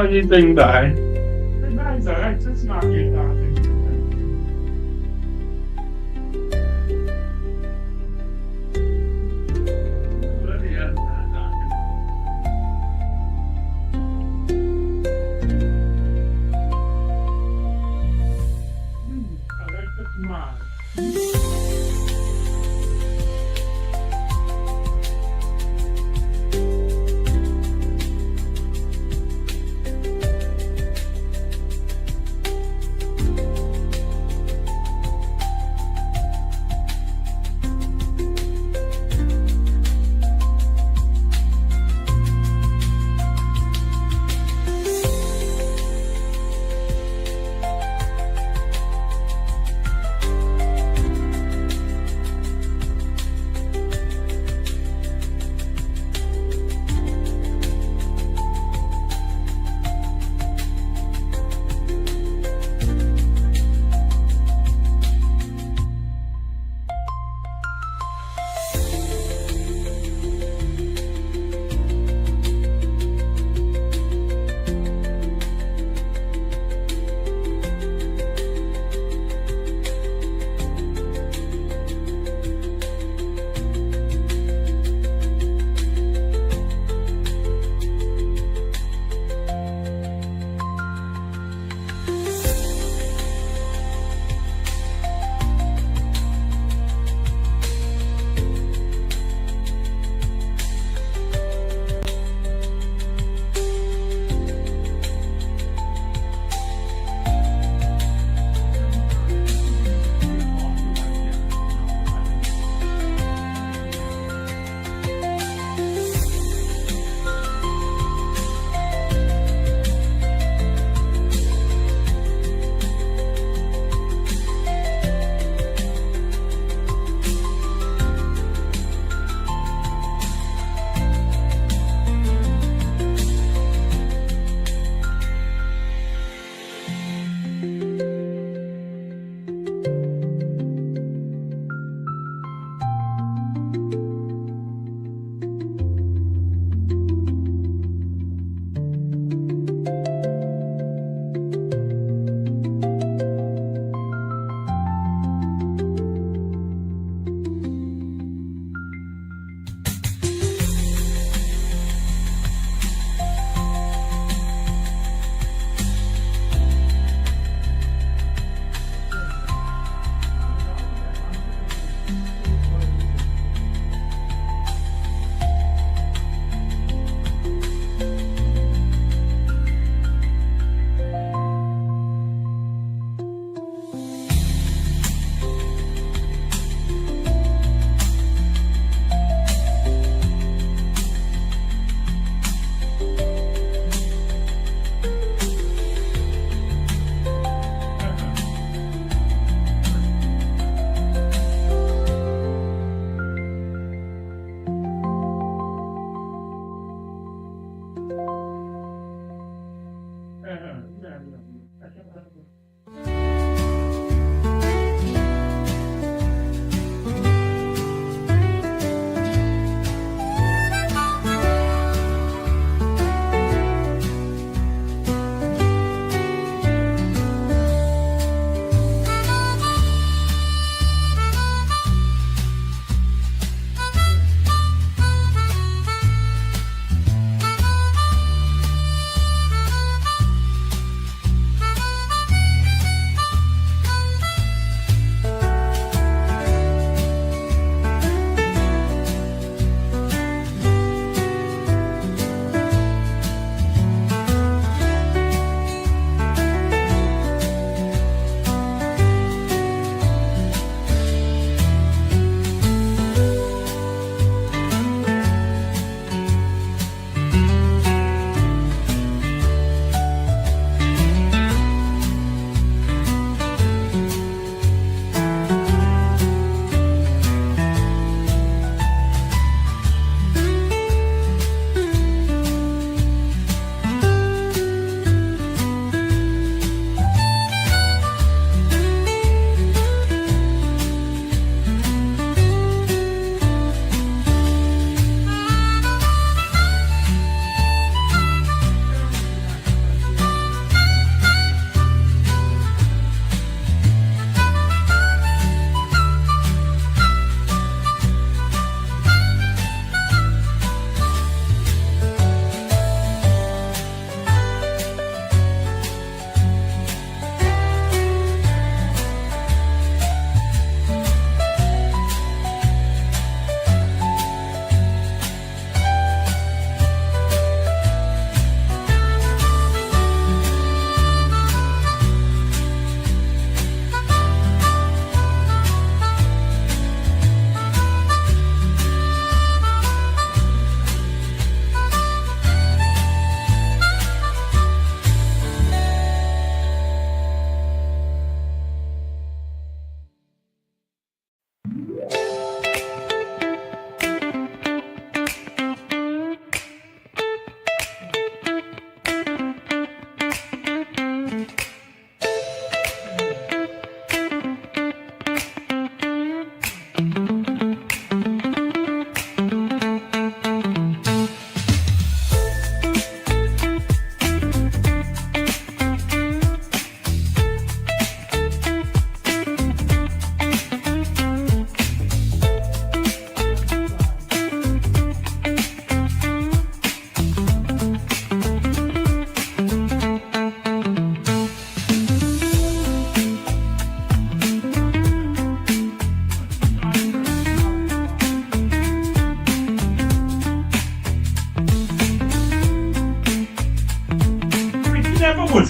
anything die. The guys are right, just not get that.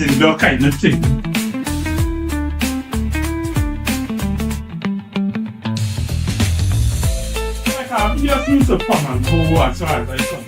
indoor kind of thing. Like, he just needs to come and go as far as I come.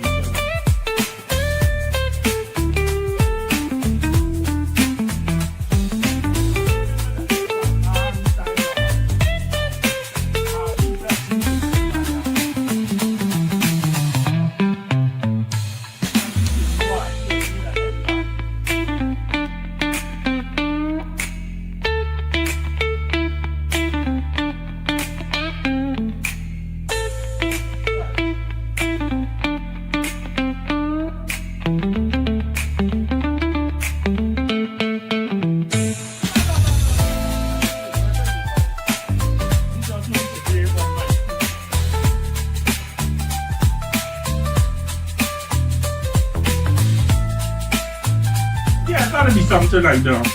Yeah, that'll be something like that.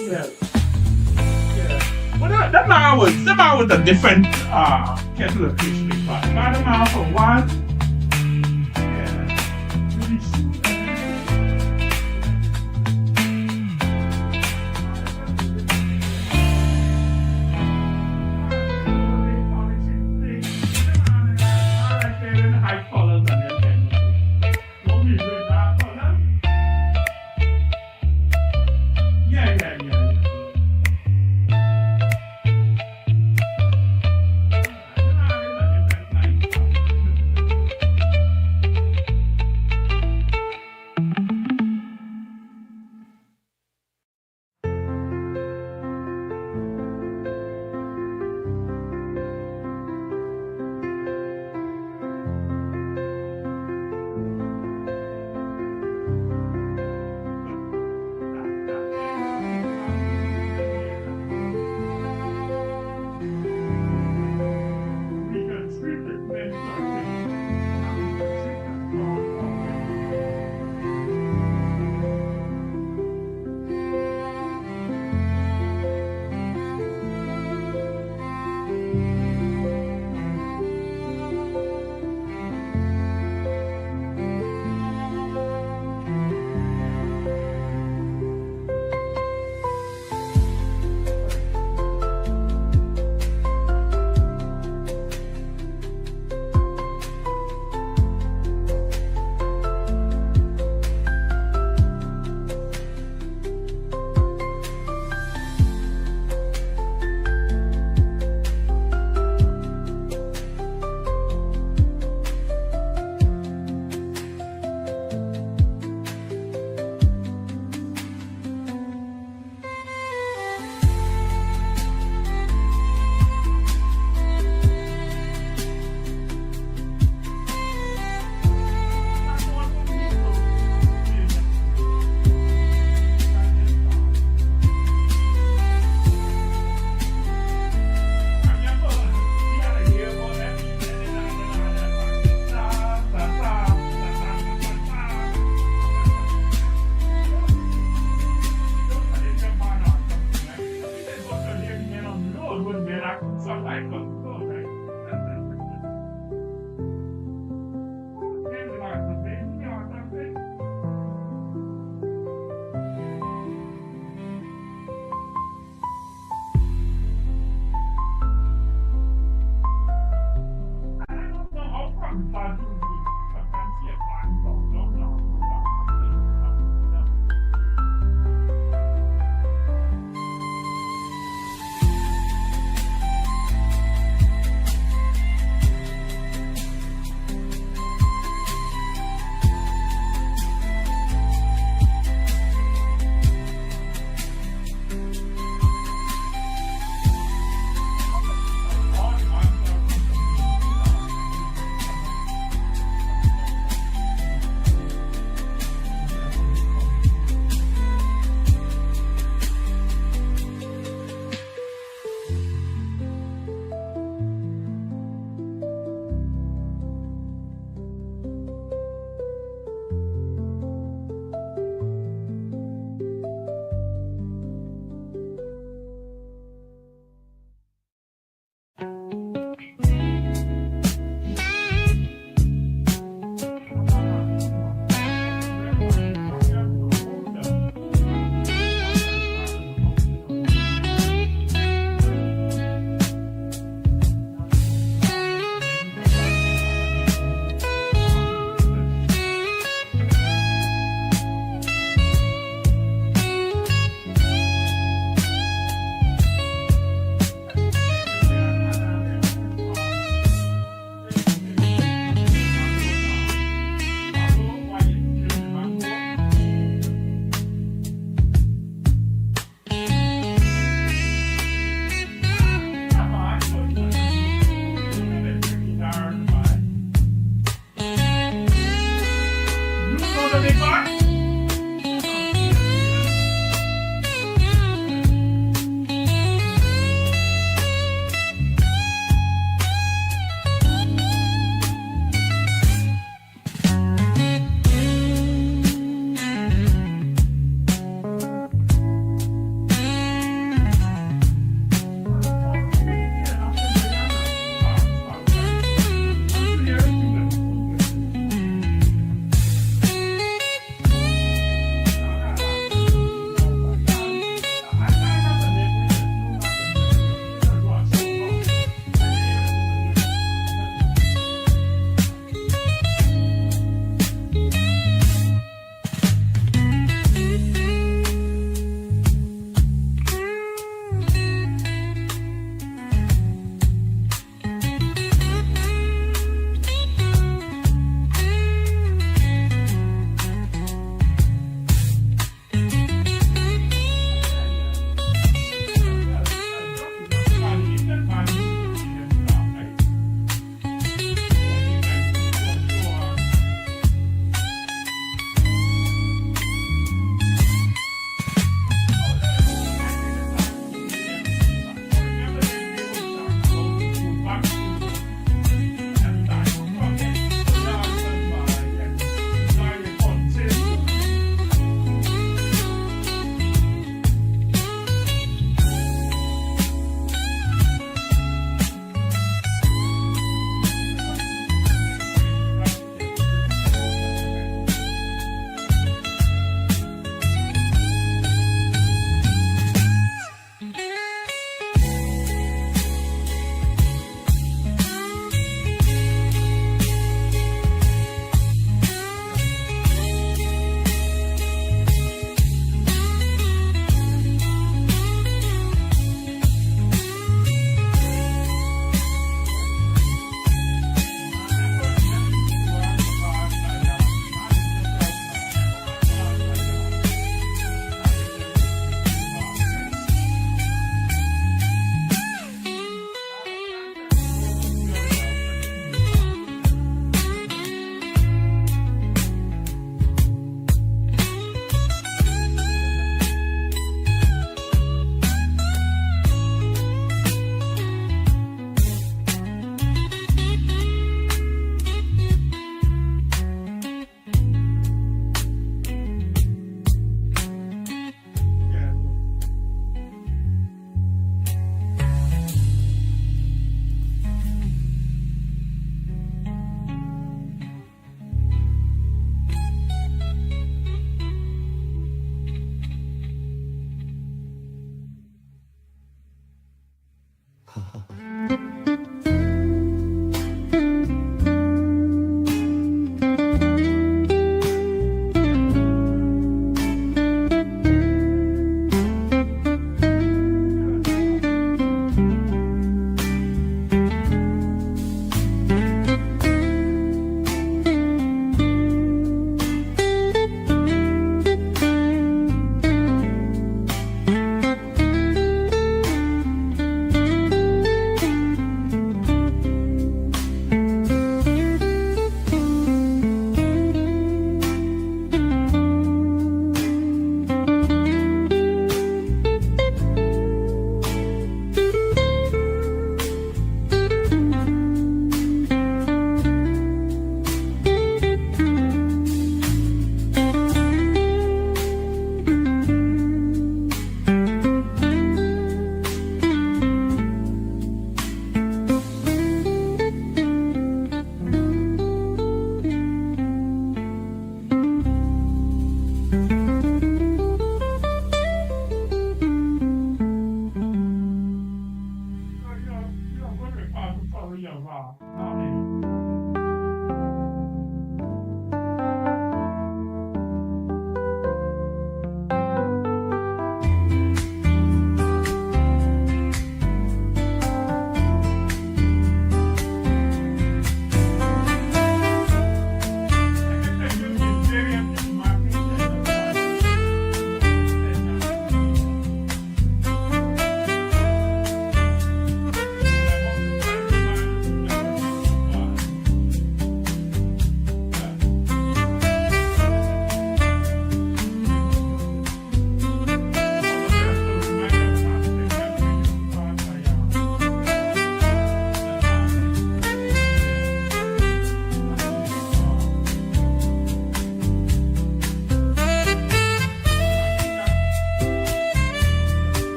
Yeah. Yeah. Well, that man was a different kettle of fish big pot. That man for one. Yeah. Really sweet.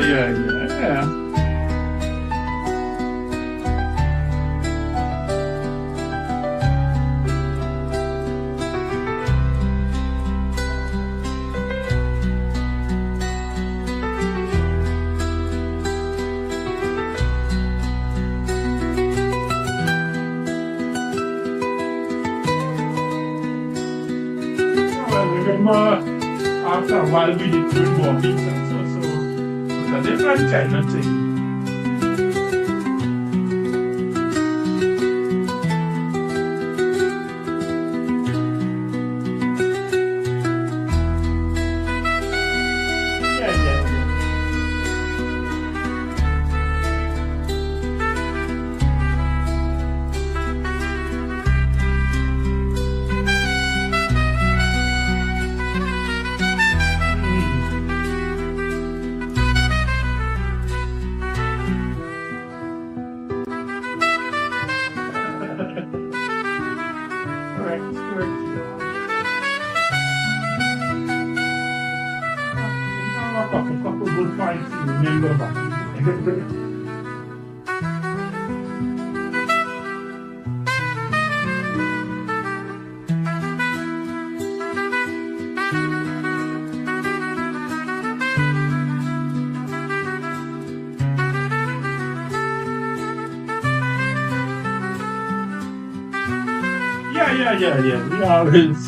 Yeah. Well, remember, after a while we did good walking and so it's a different kind of thing. Yeah. Correct. A couple good points to remember back. Yeah. We always.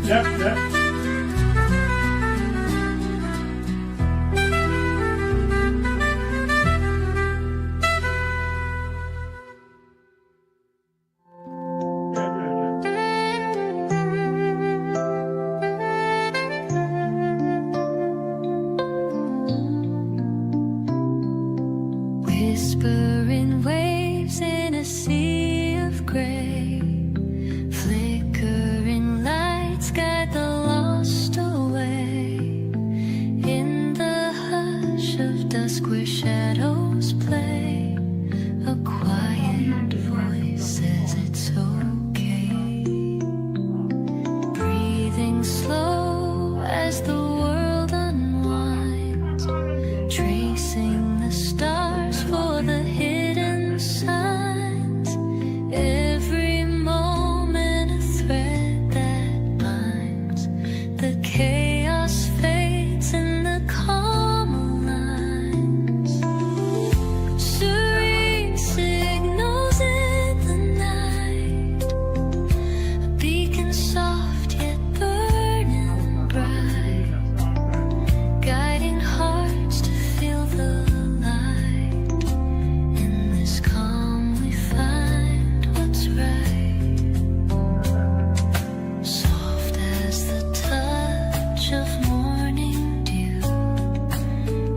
Yep. Whispering waves in a sea of gray, flickering lights guide the lost away. In the hush of dusk where shadows play, a quiet voice says it's okay. Breathing slow as the world unwinds, tracing the stars for the hidden signs. Every moment a thread that binds. The chaos fades in the calm lines. Serene signals in the night, a beacon soft yet burning bright, guiding hearts to feel the light. In this calm we find what's right, soft as the touch of morning dew,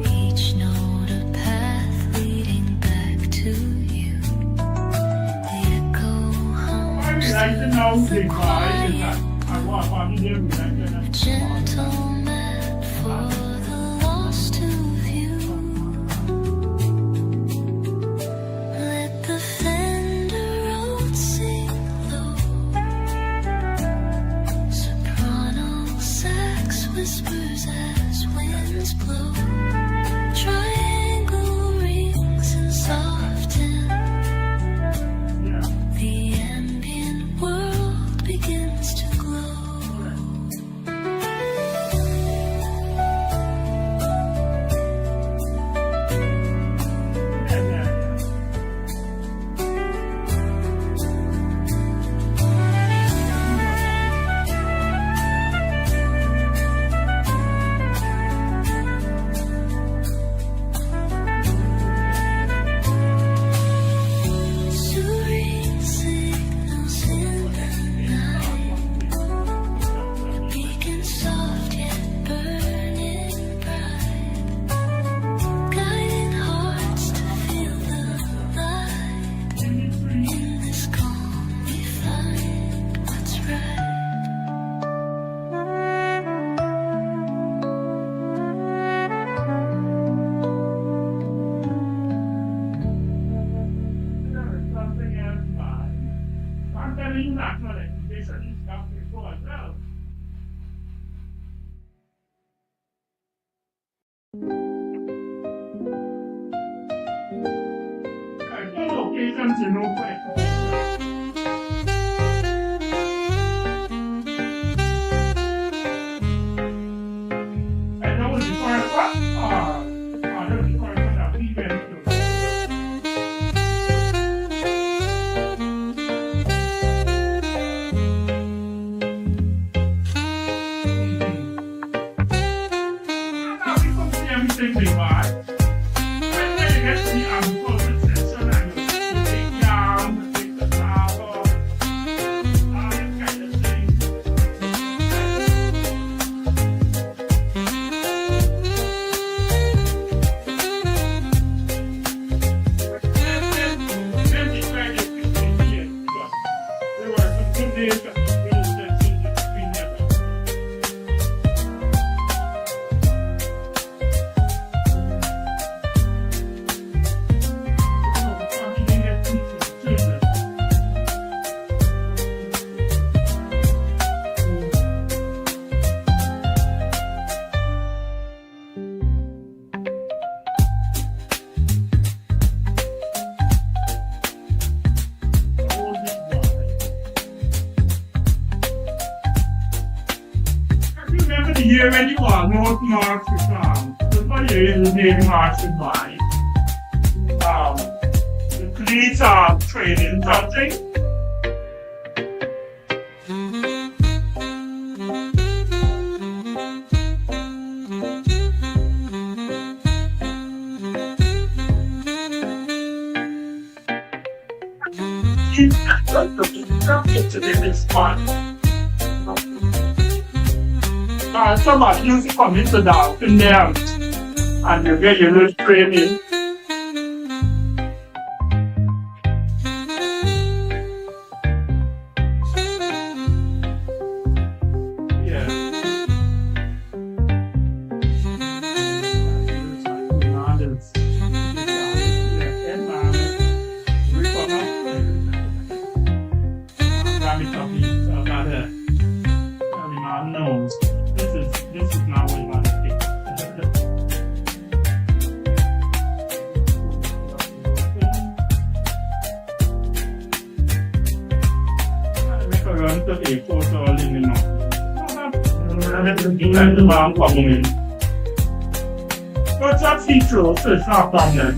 each note a path leading back to you. The echo hums through the quiet, a gentle map for the lost to view. Let the fender road sing low, soprano sax whispers as winds blow. Triangle rings and soften, the ambient world begins to glow. international education is coming before as well. Locations in Oakland. And that was the first one. That was the first one that we went to. Now we come to everything we buy. When you get to the agriculture section and you take yam, take the flour, all that kind of thing. Then the credit is in here. There were some good days that we were between them. Remember the year when you are North March to come? What year is the name March to buy? The police are training something. To this one. Somebody used to come into the house in there and you get your little training. Yeah. This is not what you want to think. Make a run to the photo all in the north. Let the man come in. But that's feature, so it's not a problem.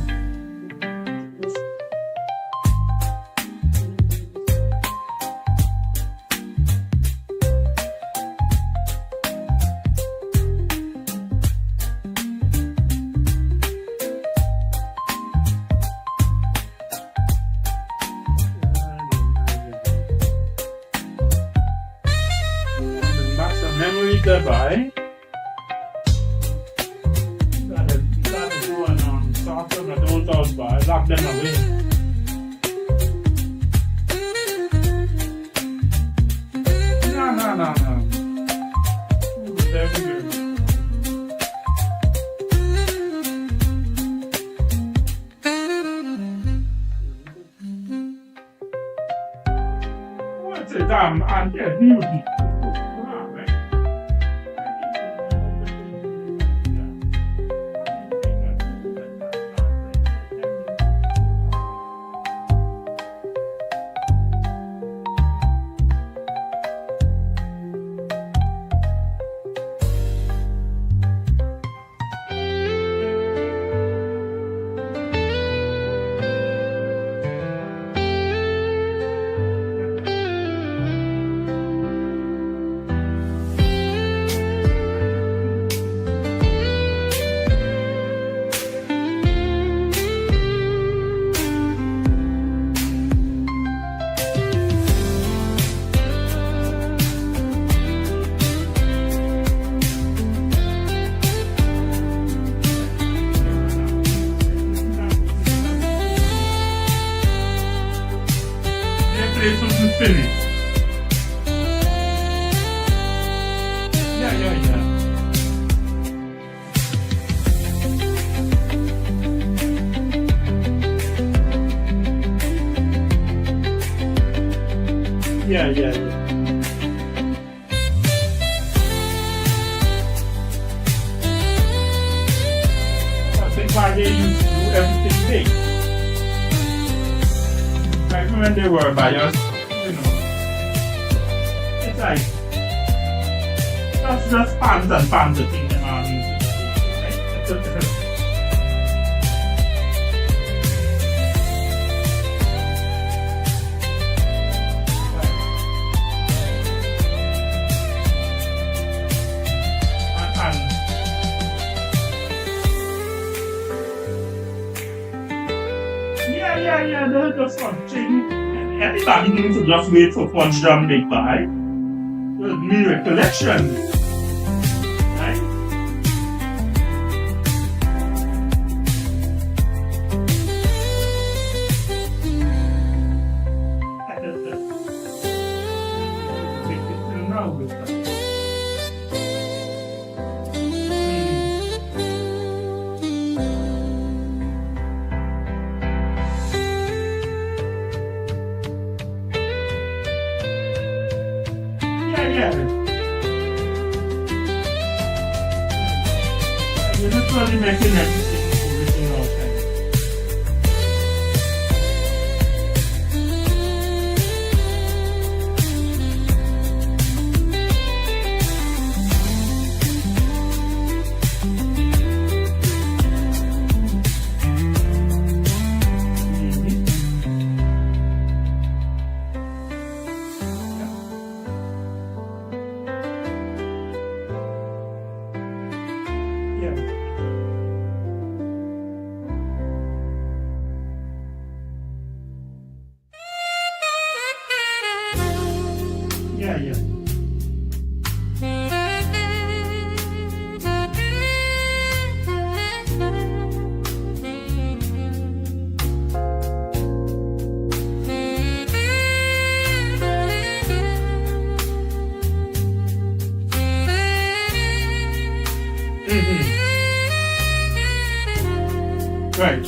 Memory thereby. Gotta do and sort them and those out by, lock them away. No. Very good. What's it? I'm beauty. Place wasn't finished. Yeah. Yeah. I think why they used to do everything big. Like when they were by us, it's like that's just fans and fans of thing them all music, right? Yeah, they're just watching. Anybody needs to just wait for one drum big by. There's new recollection. Right? You're literally making everything original thing. Yeah. Right.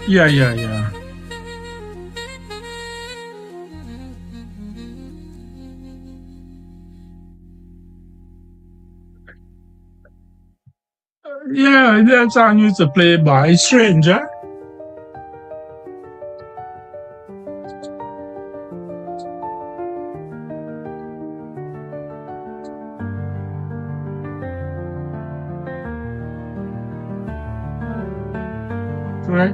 Yeah. Yeah. Yeah, that song used to play by Stranger. Right?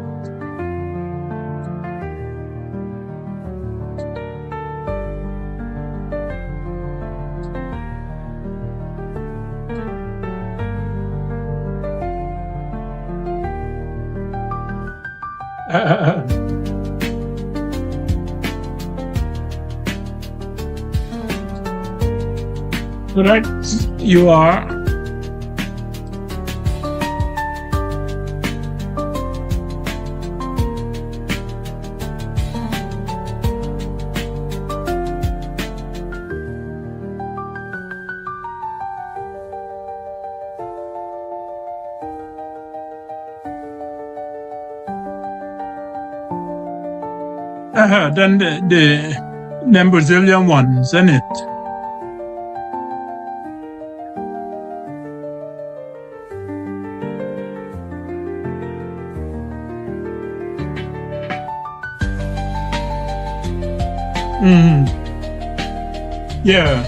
Correct. You are. Then them Brazilian ones, isn't it? Yeah.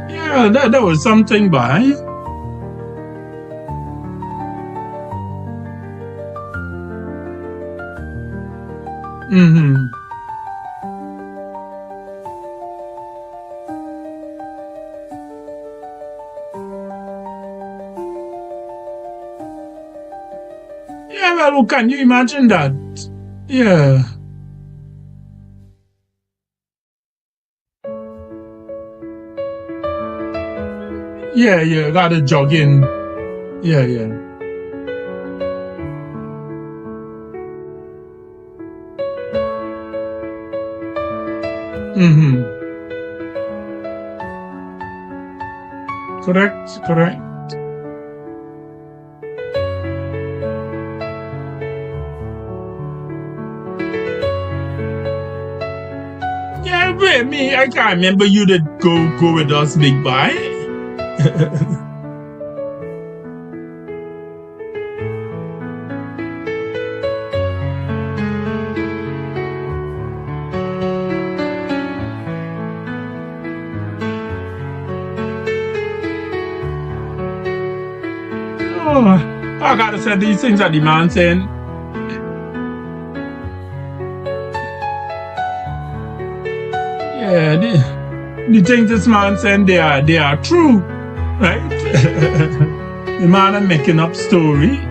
Yeah, that was something by. Yeah, well, can you imagine that? Yeah. Yeah, gotta jog in. Yeah. Correct. Yeah, wait, me, I can't remember you did go with us, big boy. I gotta say these things are the man saying. Yeah, the things this man saying they are true, right? The man are making up story.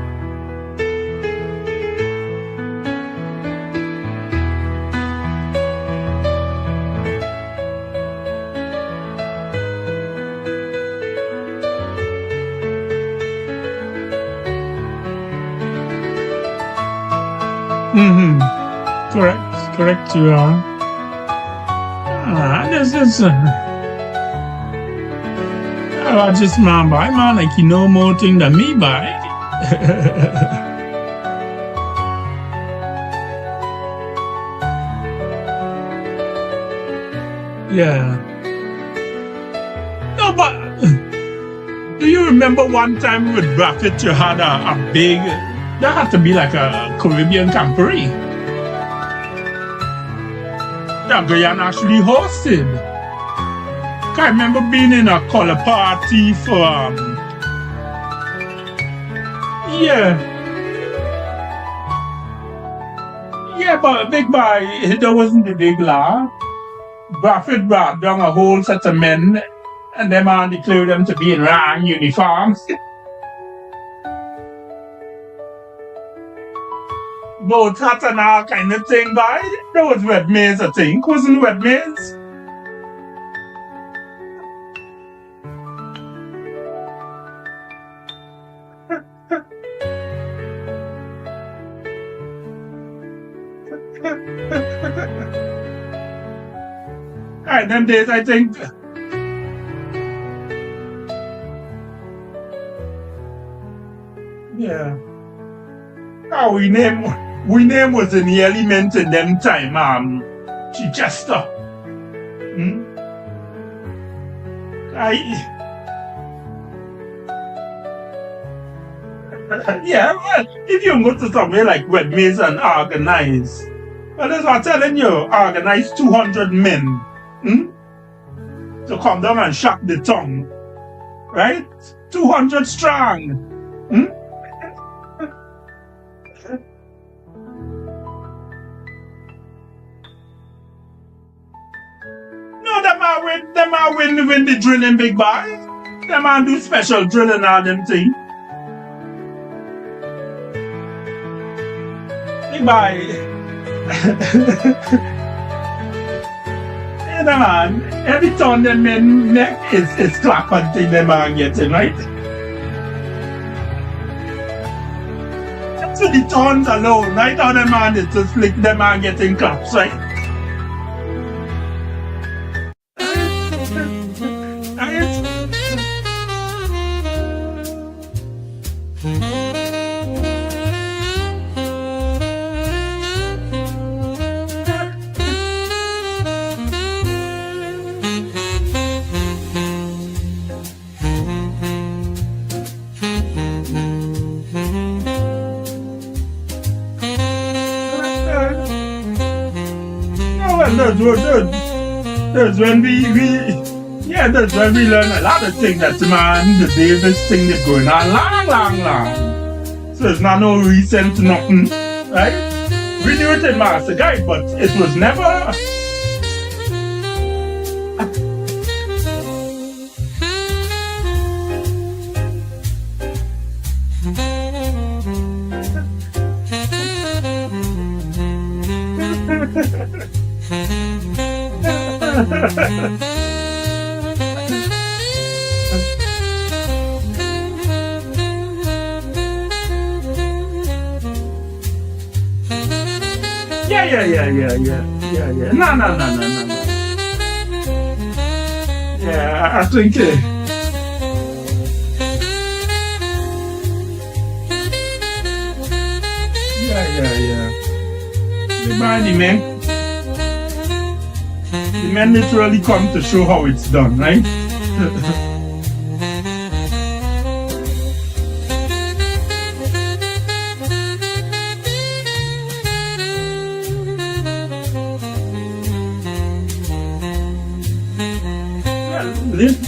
Correct, you are. This is I just man like you know more thing than me by. Yeah. No, but do you remember one time with Buffett you had a big, that had to be like a Caribbean camporee that Guyana actually hosted. I remember being in a color party for but big boy, there wasn't a big law. Buffett brought down a whole set of men and them man declared them to be in rang uniforms. Both hats and all kind of thing, boy. That was Red Maze, I think. Wasn't Red Maze? Alright, them days, I think. Yeah. Oh, we name was in the element in them time, Chichester. Yeah, well, if you go to somewhere like Wednesdays and organize, well, that's what I'm telling you, organize 200 men to come down and shock the tongue, right? 200 strong. No, them are win the drilling, big boy. Them are do special drilling all them thing. Big boy. Yeah, man. Every time them men neck is clap and thing them are getting, right? So the tones alone, right? How them man is just like them are getting claps, right? That's when that's when we learn a lot of things. That's man, the Davis thing that's going on long. So it's not no recent nothing, right? We knew it in Master Guide, but it was never. Yeah. No. Yeah, I think Yeah. The men literally come to show how it's done, right?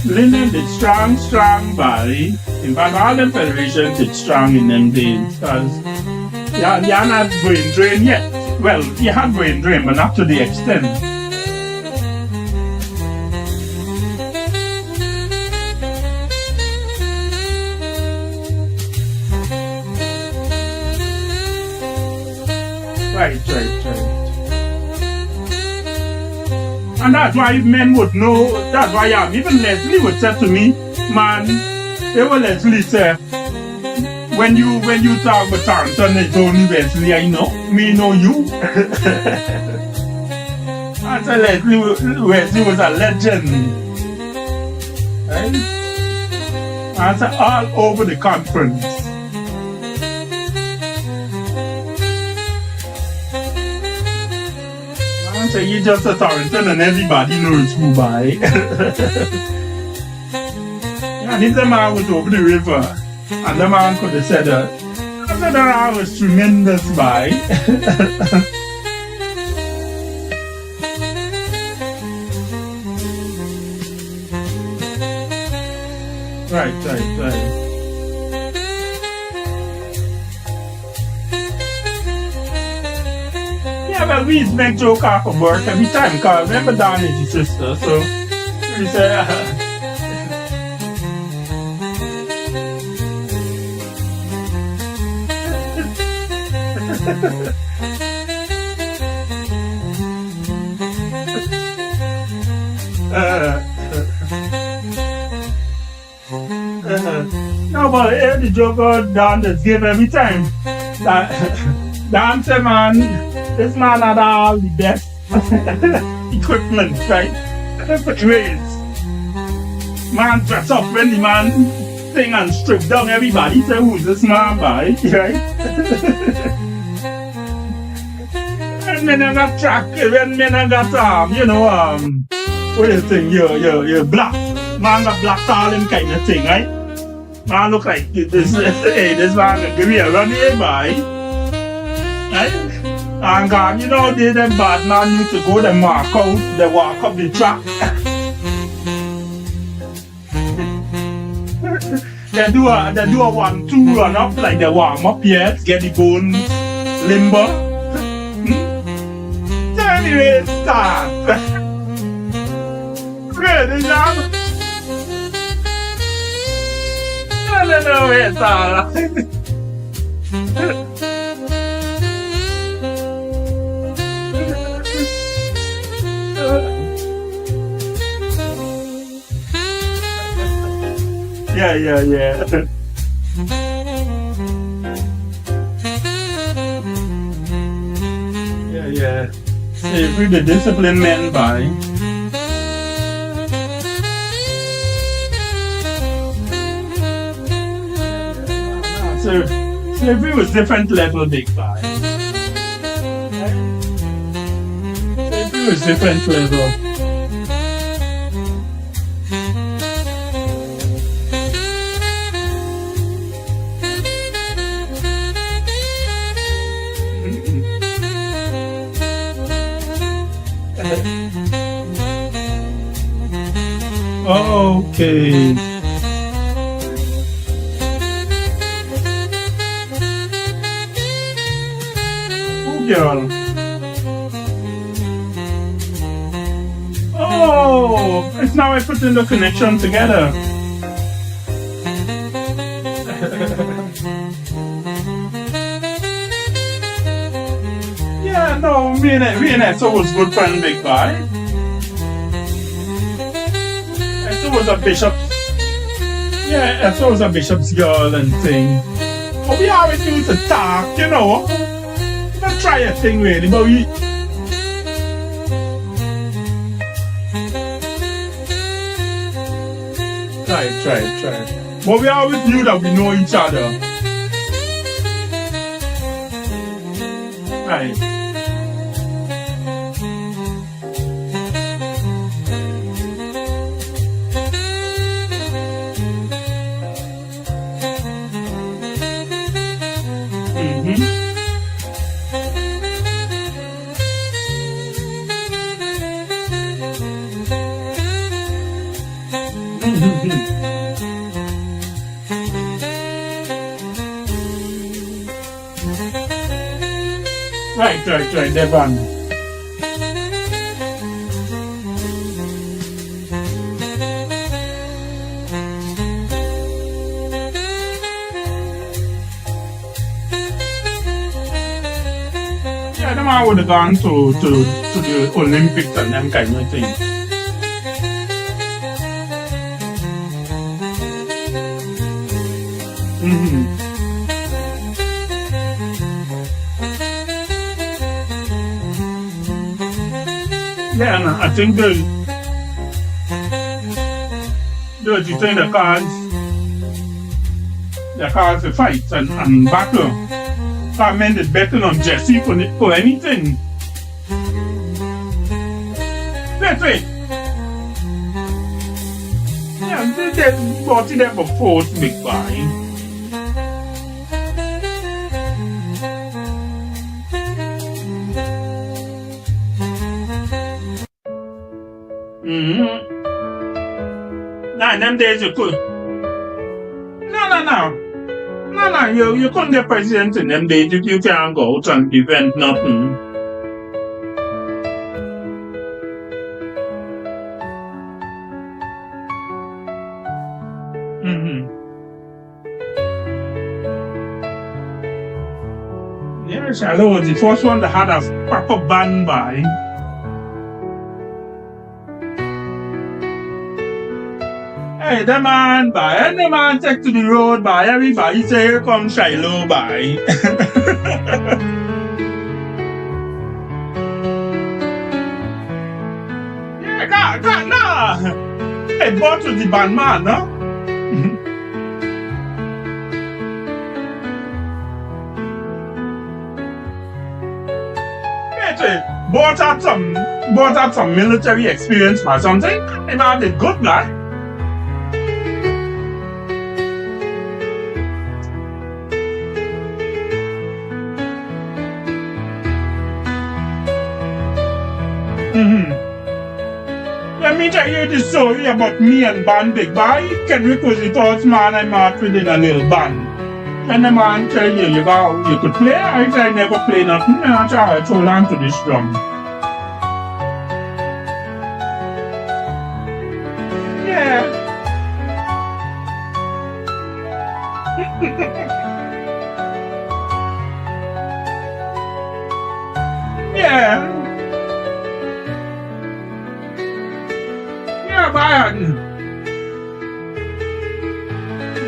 Linen did strong body. In fact, all the federations did strong in them days because you're not brain drain yet. Well, you had brain drain, but not to the extent. Right. And that's why men would know, that's why even Leslie would say to me, man, they will Leslie say, when you talk about Tarleton, it's only Leslie I know, me know you. I said Leslie was a legend. Right? I said all over the conference. So you just a Tarleton and everybody knows who by. And if the man was over the river and the man could have said that, I said that was tremendous by. Right. Well, we used to make joke off of work every time because remember Don is your sister, so we say no, but the joke Don just give every time. Don say, man, this man had all the best equipment, right? Different ways. Man dress up when the man sing and strip down everybody. Say, who's this man by? Right? When men have got track, when men have got what do you think? You're black. Man got black all him kind of thing, right? Man look like this. Hey, this man gonna give me a run here, boy. Right? And God, you know, they them bad man need to go them mark out, they walk up the track. They do a 1-2 run up like they warm up here, get the bones limber. So anyway, start. Ready, John? No, it's all. Yeah. Yeah. Every the disciplined man by. So slavery was different level, big guy. Slavery was different level. Okay. Girl. Oh, it's now I put in the connection together. Yeah, no, me and Esso was good friend, big guy. Esso was a bishop. Yeah, Esso was a bishop's girl and thing. But we always used to talk, you know. Not try a thing really, but we try. But we always knew that we know each other. Right. Right, Devon. Yeah, the man would have gone to the Olympics and them kind of things. Yeah, and I think the cause the fights and battle. I meant it betting on Jesse for anything. That's it. Yeah, they bought it up for force big buy. Nah, in them days you could. No, you couldn't get president in them days if you can't go out and prevent nothing. Yes, I was the first one that had a proper band by. Hey, the man by, and the man take to the road by, everybody say, here comes Shiloh by. Yeah, God, nah. Hey, bought to the band man, no? Bought out some military experience or something. The man did good, man. me tell you the story about me and Band Big Boy. Can we call the first man I met within a little band? And the man tell you, you could play? I said, I never play nothing. And I tried to hold on to this drum. Yeah. Yeah. Yeah, Brian.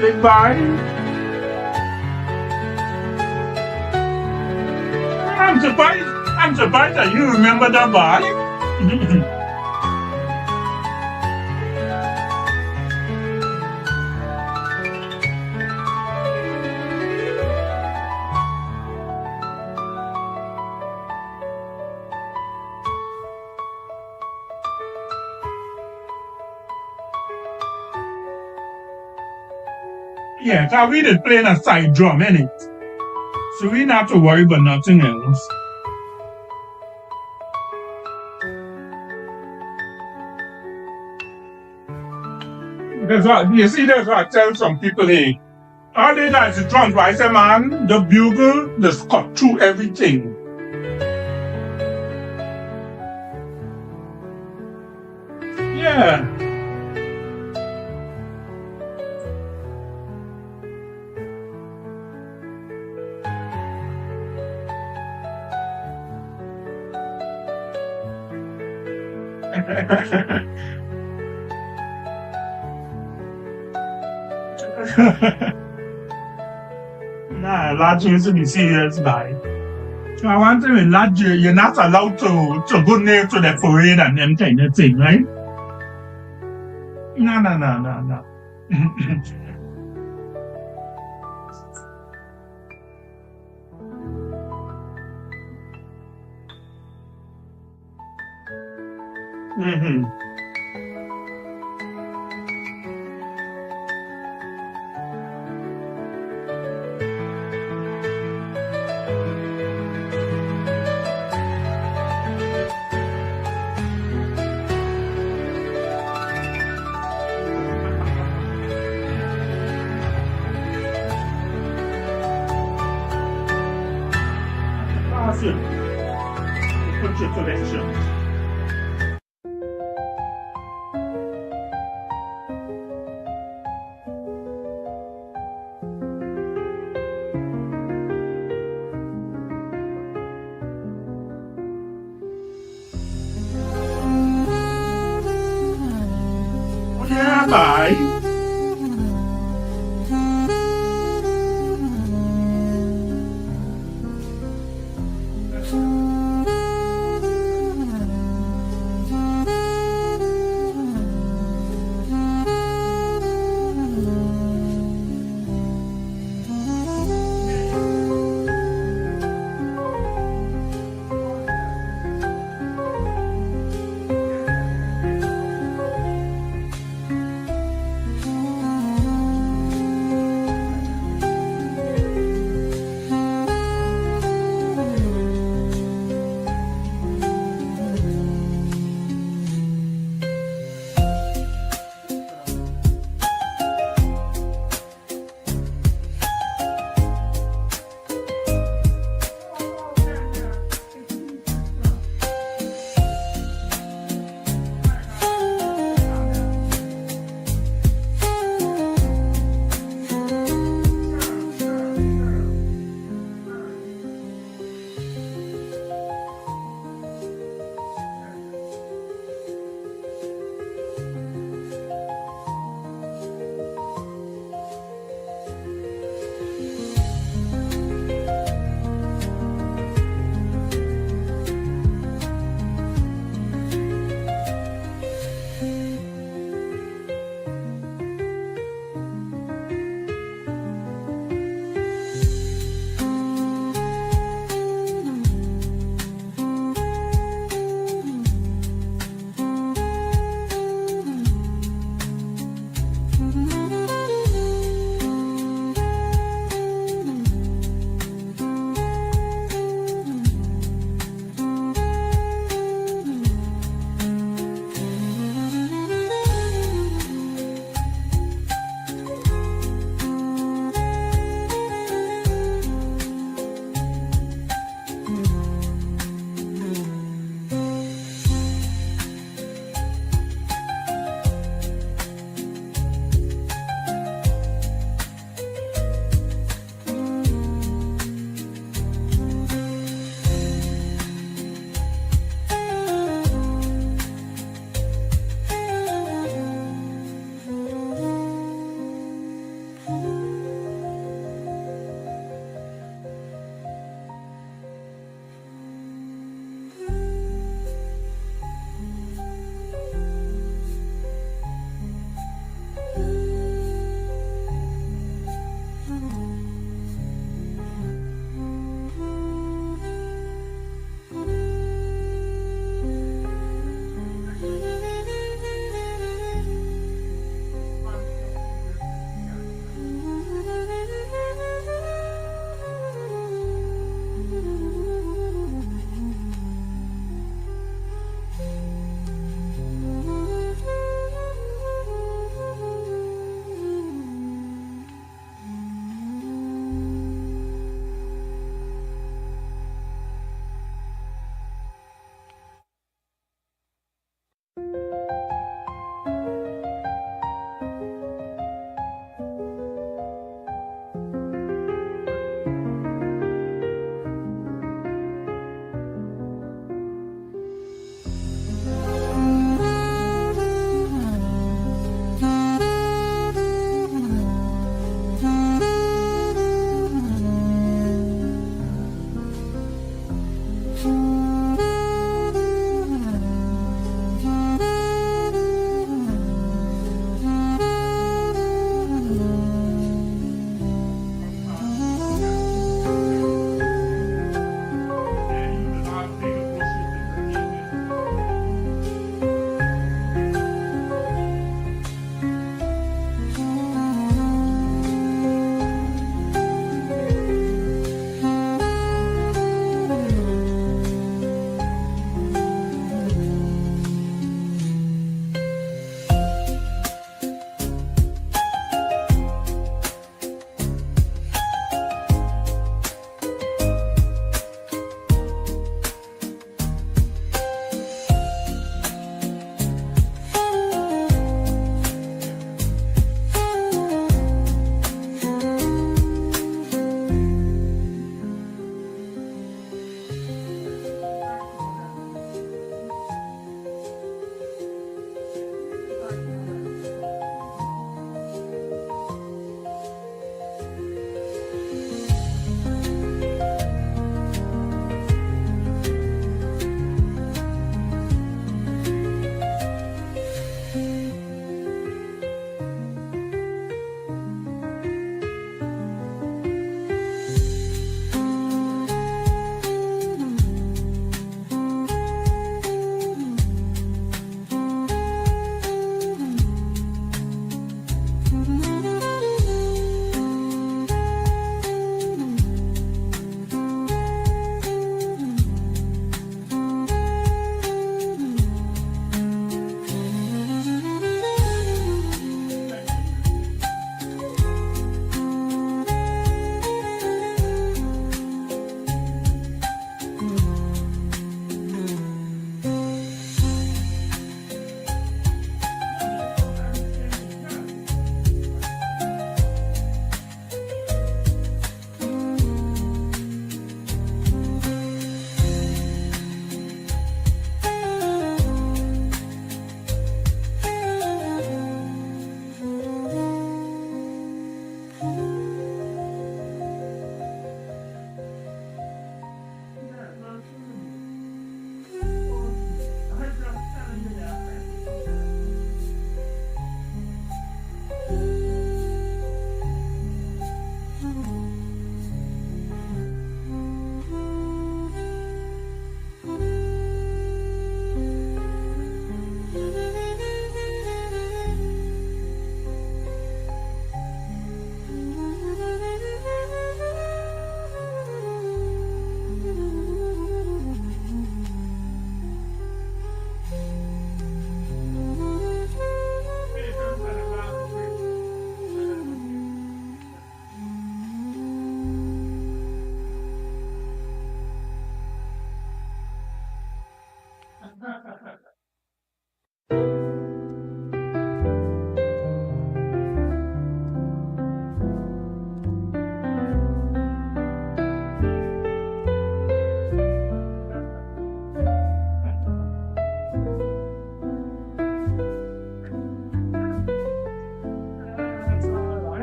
Big Brian. I'm surprised that you remember that boy. Yeah, cause we did playing a side drum, innit? So we not have to worry about nothing else. That's what you see. That's what I tell some people. Hey, all they got is the drums. But I say, man, the bugle just cut through everything. Yeah. Nah, lad, you should be serious, guy. So I want to lad, you're not allowed to go near to the parade and them kind of thing, right? No. Mm-hmm. Awesome. Put your collections. Yeah, bye.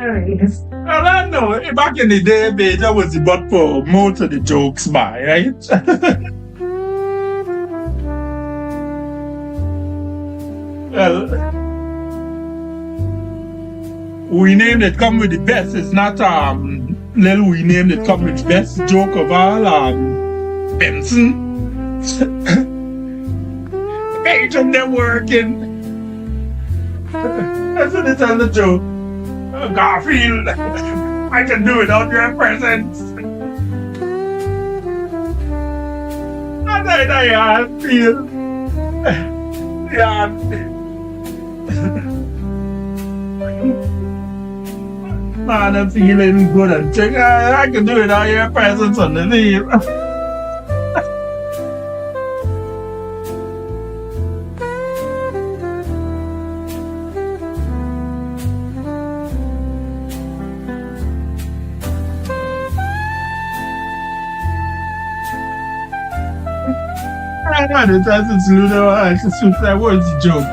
I don't know. Back in the day, Major was the butt for most of the jokes, right? Well, we name that come with the best. It's not little we name that come with best joke of all. Benson. Agent, they're working. That's what they tell the joke. Garfield, I can do without your presence. And I feel, yeah. Man, I'm feeling good and think I can do it without your presence on the leave. I don't know, it's Ludo, I just that was a joke.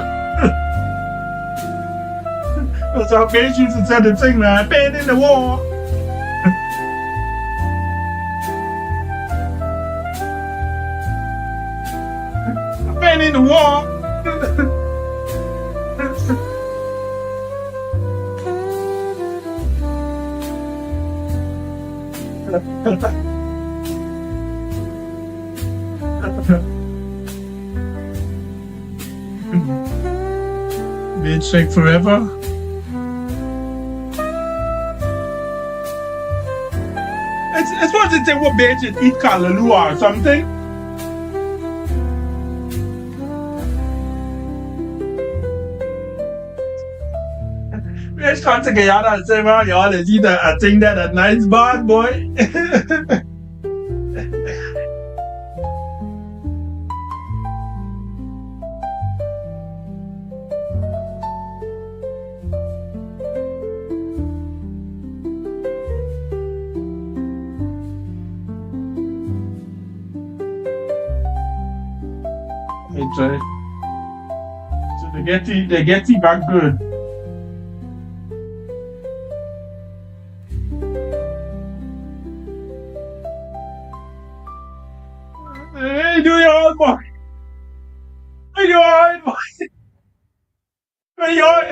So Bitch used to tell the thing, man, been in the war. Been in the war. Bitch sick forever. It's supposed to say what bitch it eat callaloo or something. Bitch can't take a and say, man, y'all is eat a thing that a nice bad boy. So they get you back good. Hey, do your old boy. Hey, do your old boy. Hey, your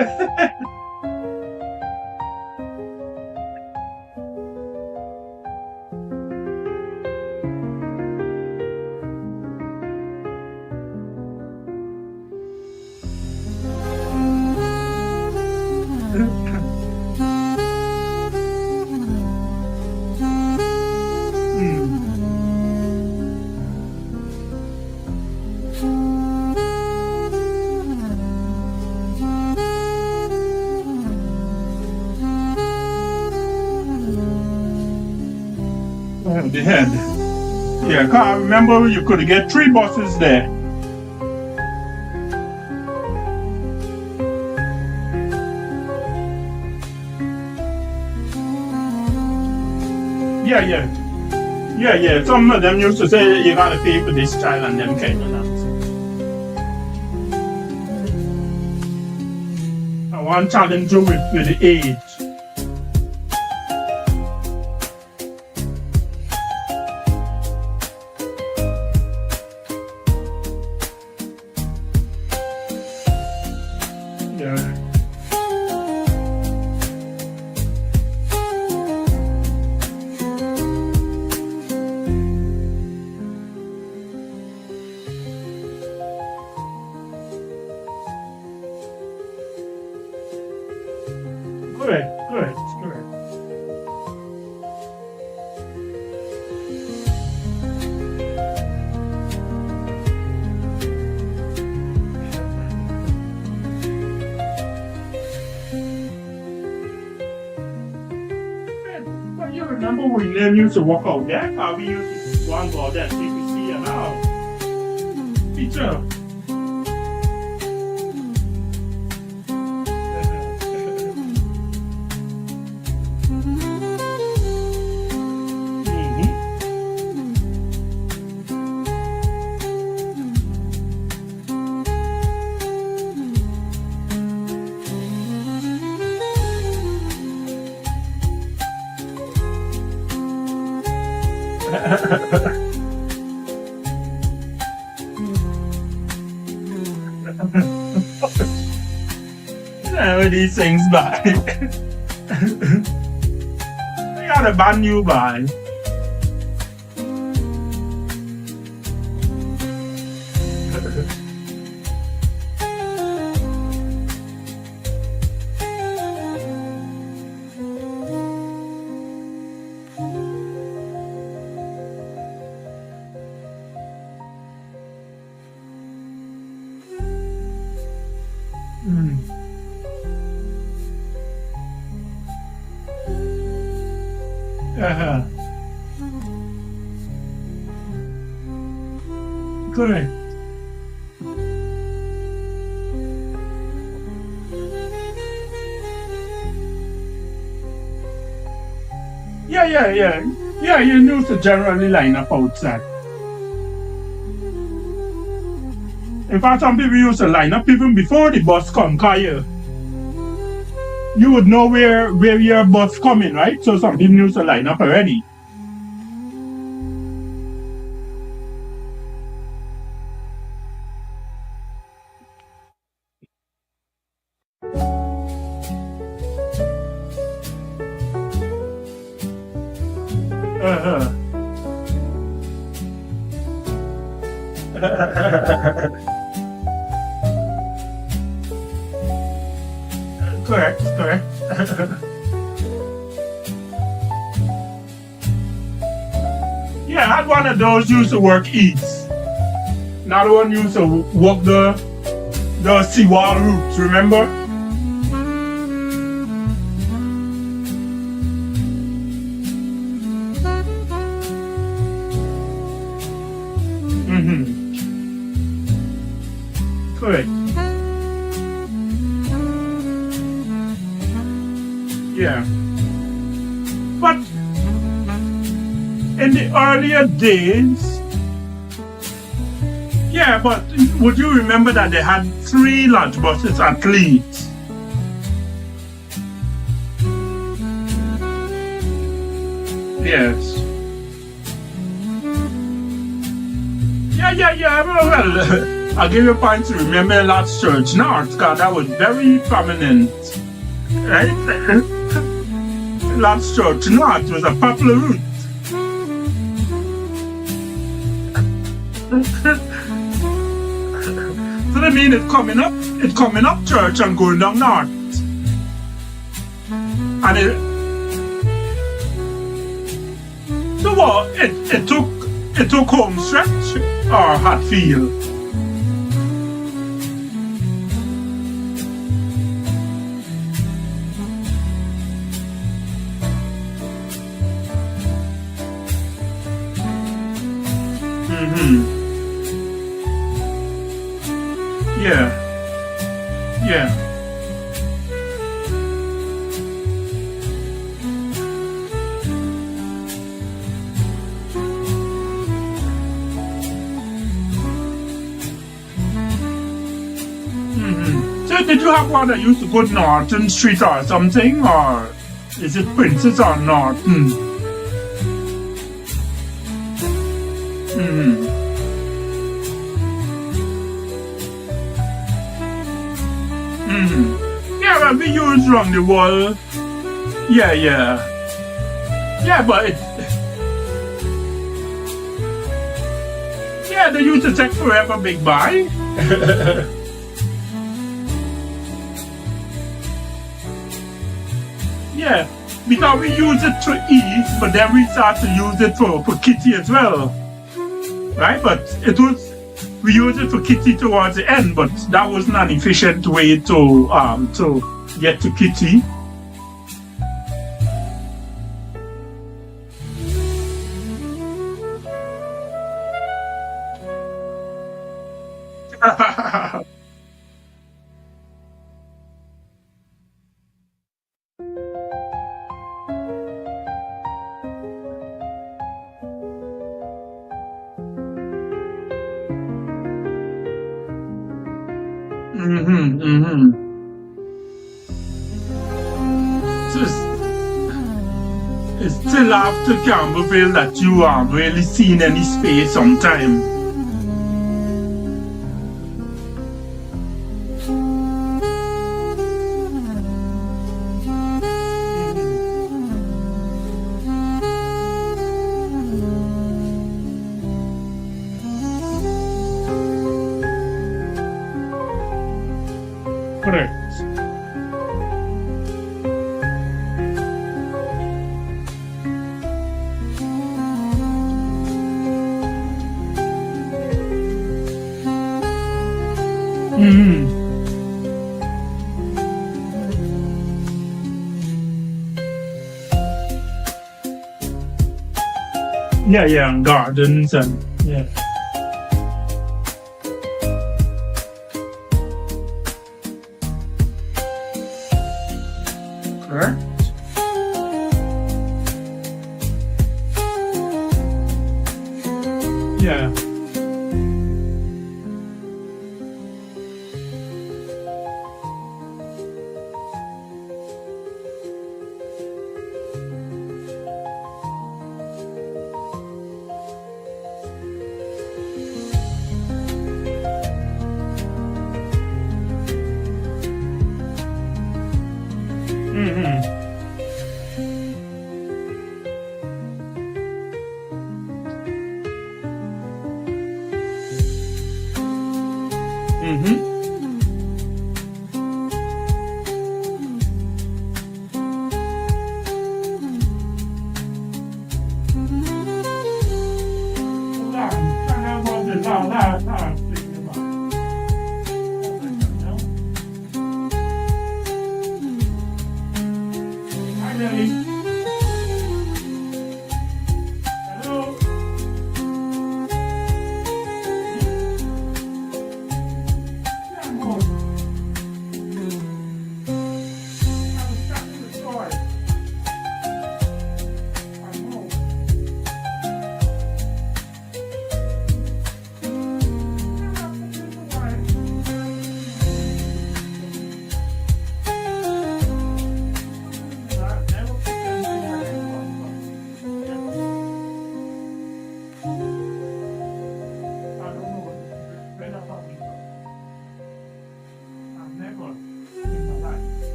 the head. Yeah, I can't remember you could get 3 buses there. Yeah. Some of them used to say you gotta pay for this child and them kind of things. I want challenge you with the age. Good. But you remember we never used to walk out there? How we used to go and go there, CPC and now. Teacher. Where these things by? They got a brand new by. Correct. Yeah, you used to generally line up outside. In fact, some people used to line up even before the bus come, cause you would know where your bus coming, right? So some people used to line up already. Correct. Yeah, I had one of those used to work east. Another one used to walk the seawall routes, remember? Correct. Yeah. But in the earlier days, yeah, but would you remember that they had 3 lunch buses at least? Yes. Yeah. Well, I'll give you a point to remember Lord's Church North, because that was very prominent, right? Lord's Church North was a popular route. So that means it's coming up church and going down north. And it took home stretch or Hatfield. Yeah. So did you have one that used to go Norton Street or something, or is it Princess or Norton? Yeah, well, we use around the wall. Yeah, but they used to take forever big buy. Yeah, because we use it to eat, but then we start to use it for kitty as well. Right? But we use it for kitty towards the end, but that wasn't an efficient way to get to kitty. it's still after Campbellville that you aren't really seeing any space sometime. Correct. Yeah, and gardens and yeah. Correct. Yeah.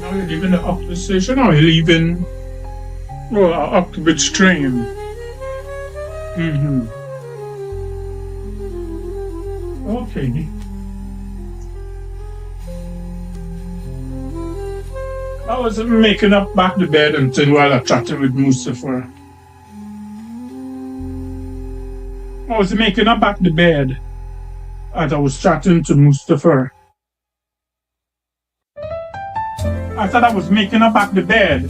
Now you're leaving the uplift station or you're leaving up to which train? Okay. I was making up back the bed and thing while I chatted with Mustafa. I was making up back the bed as I was chatting to Mustafa. I thought I was making up back the bed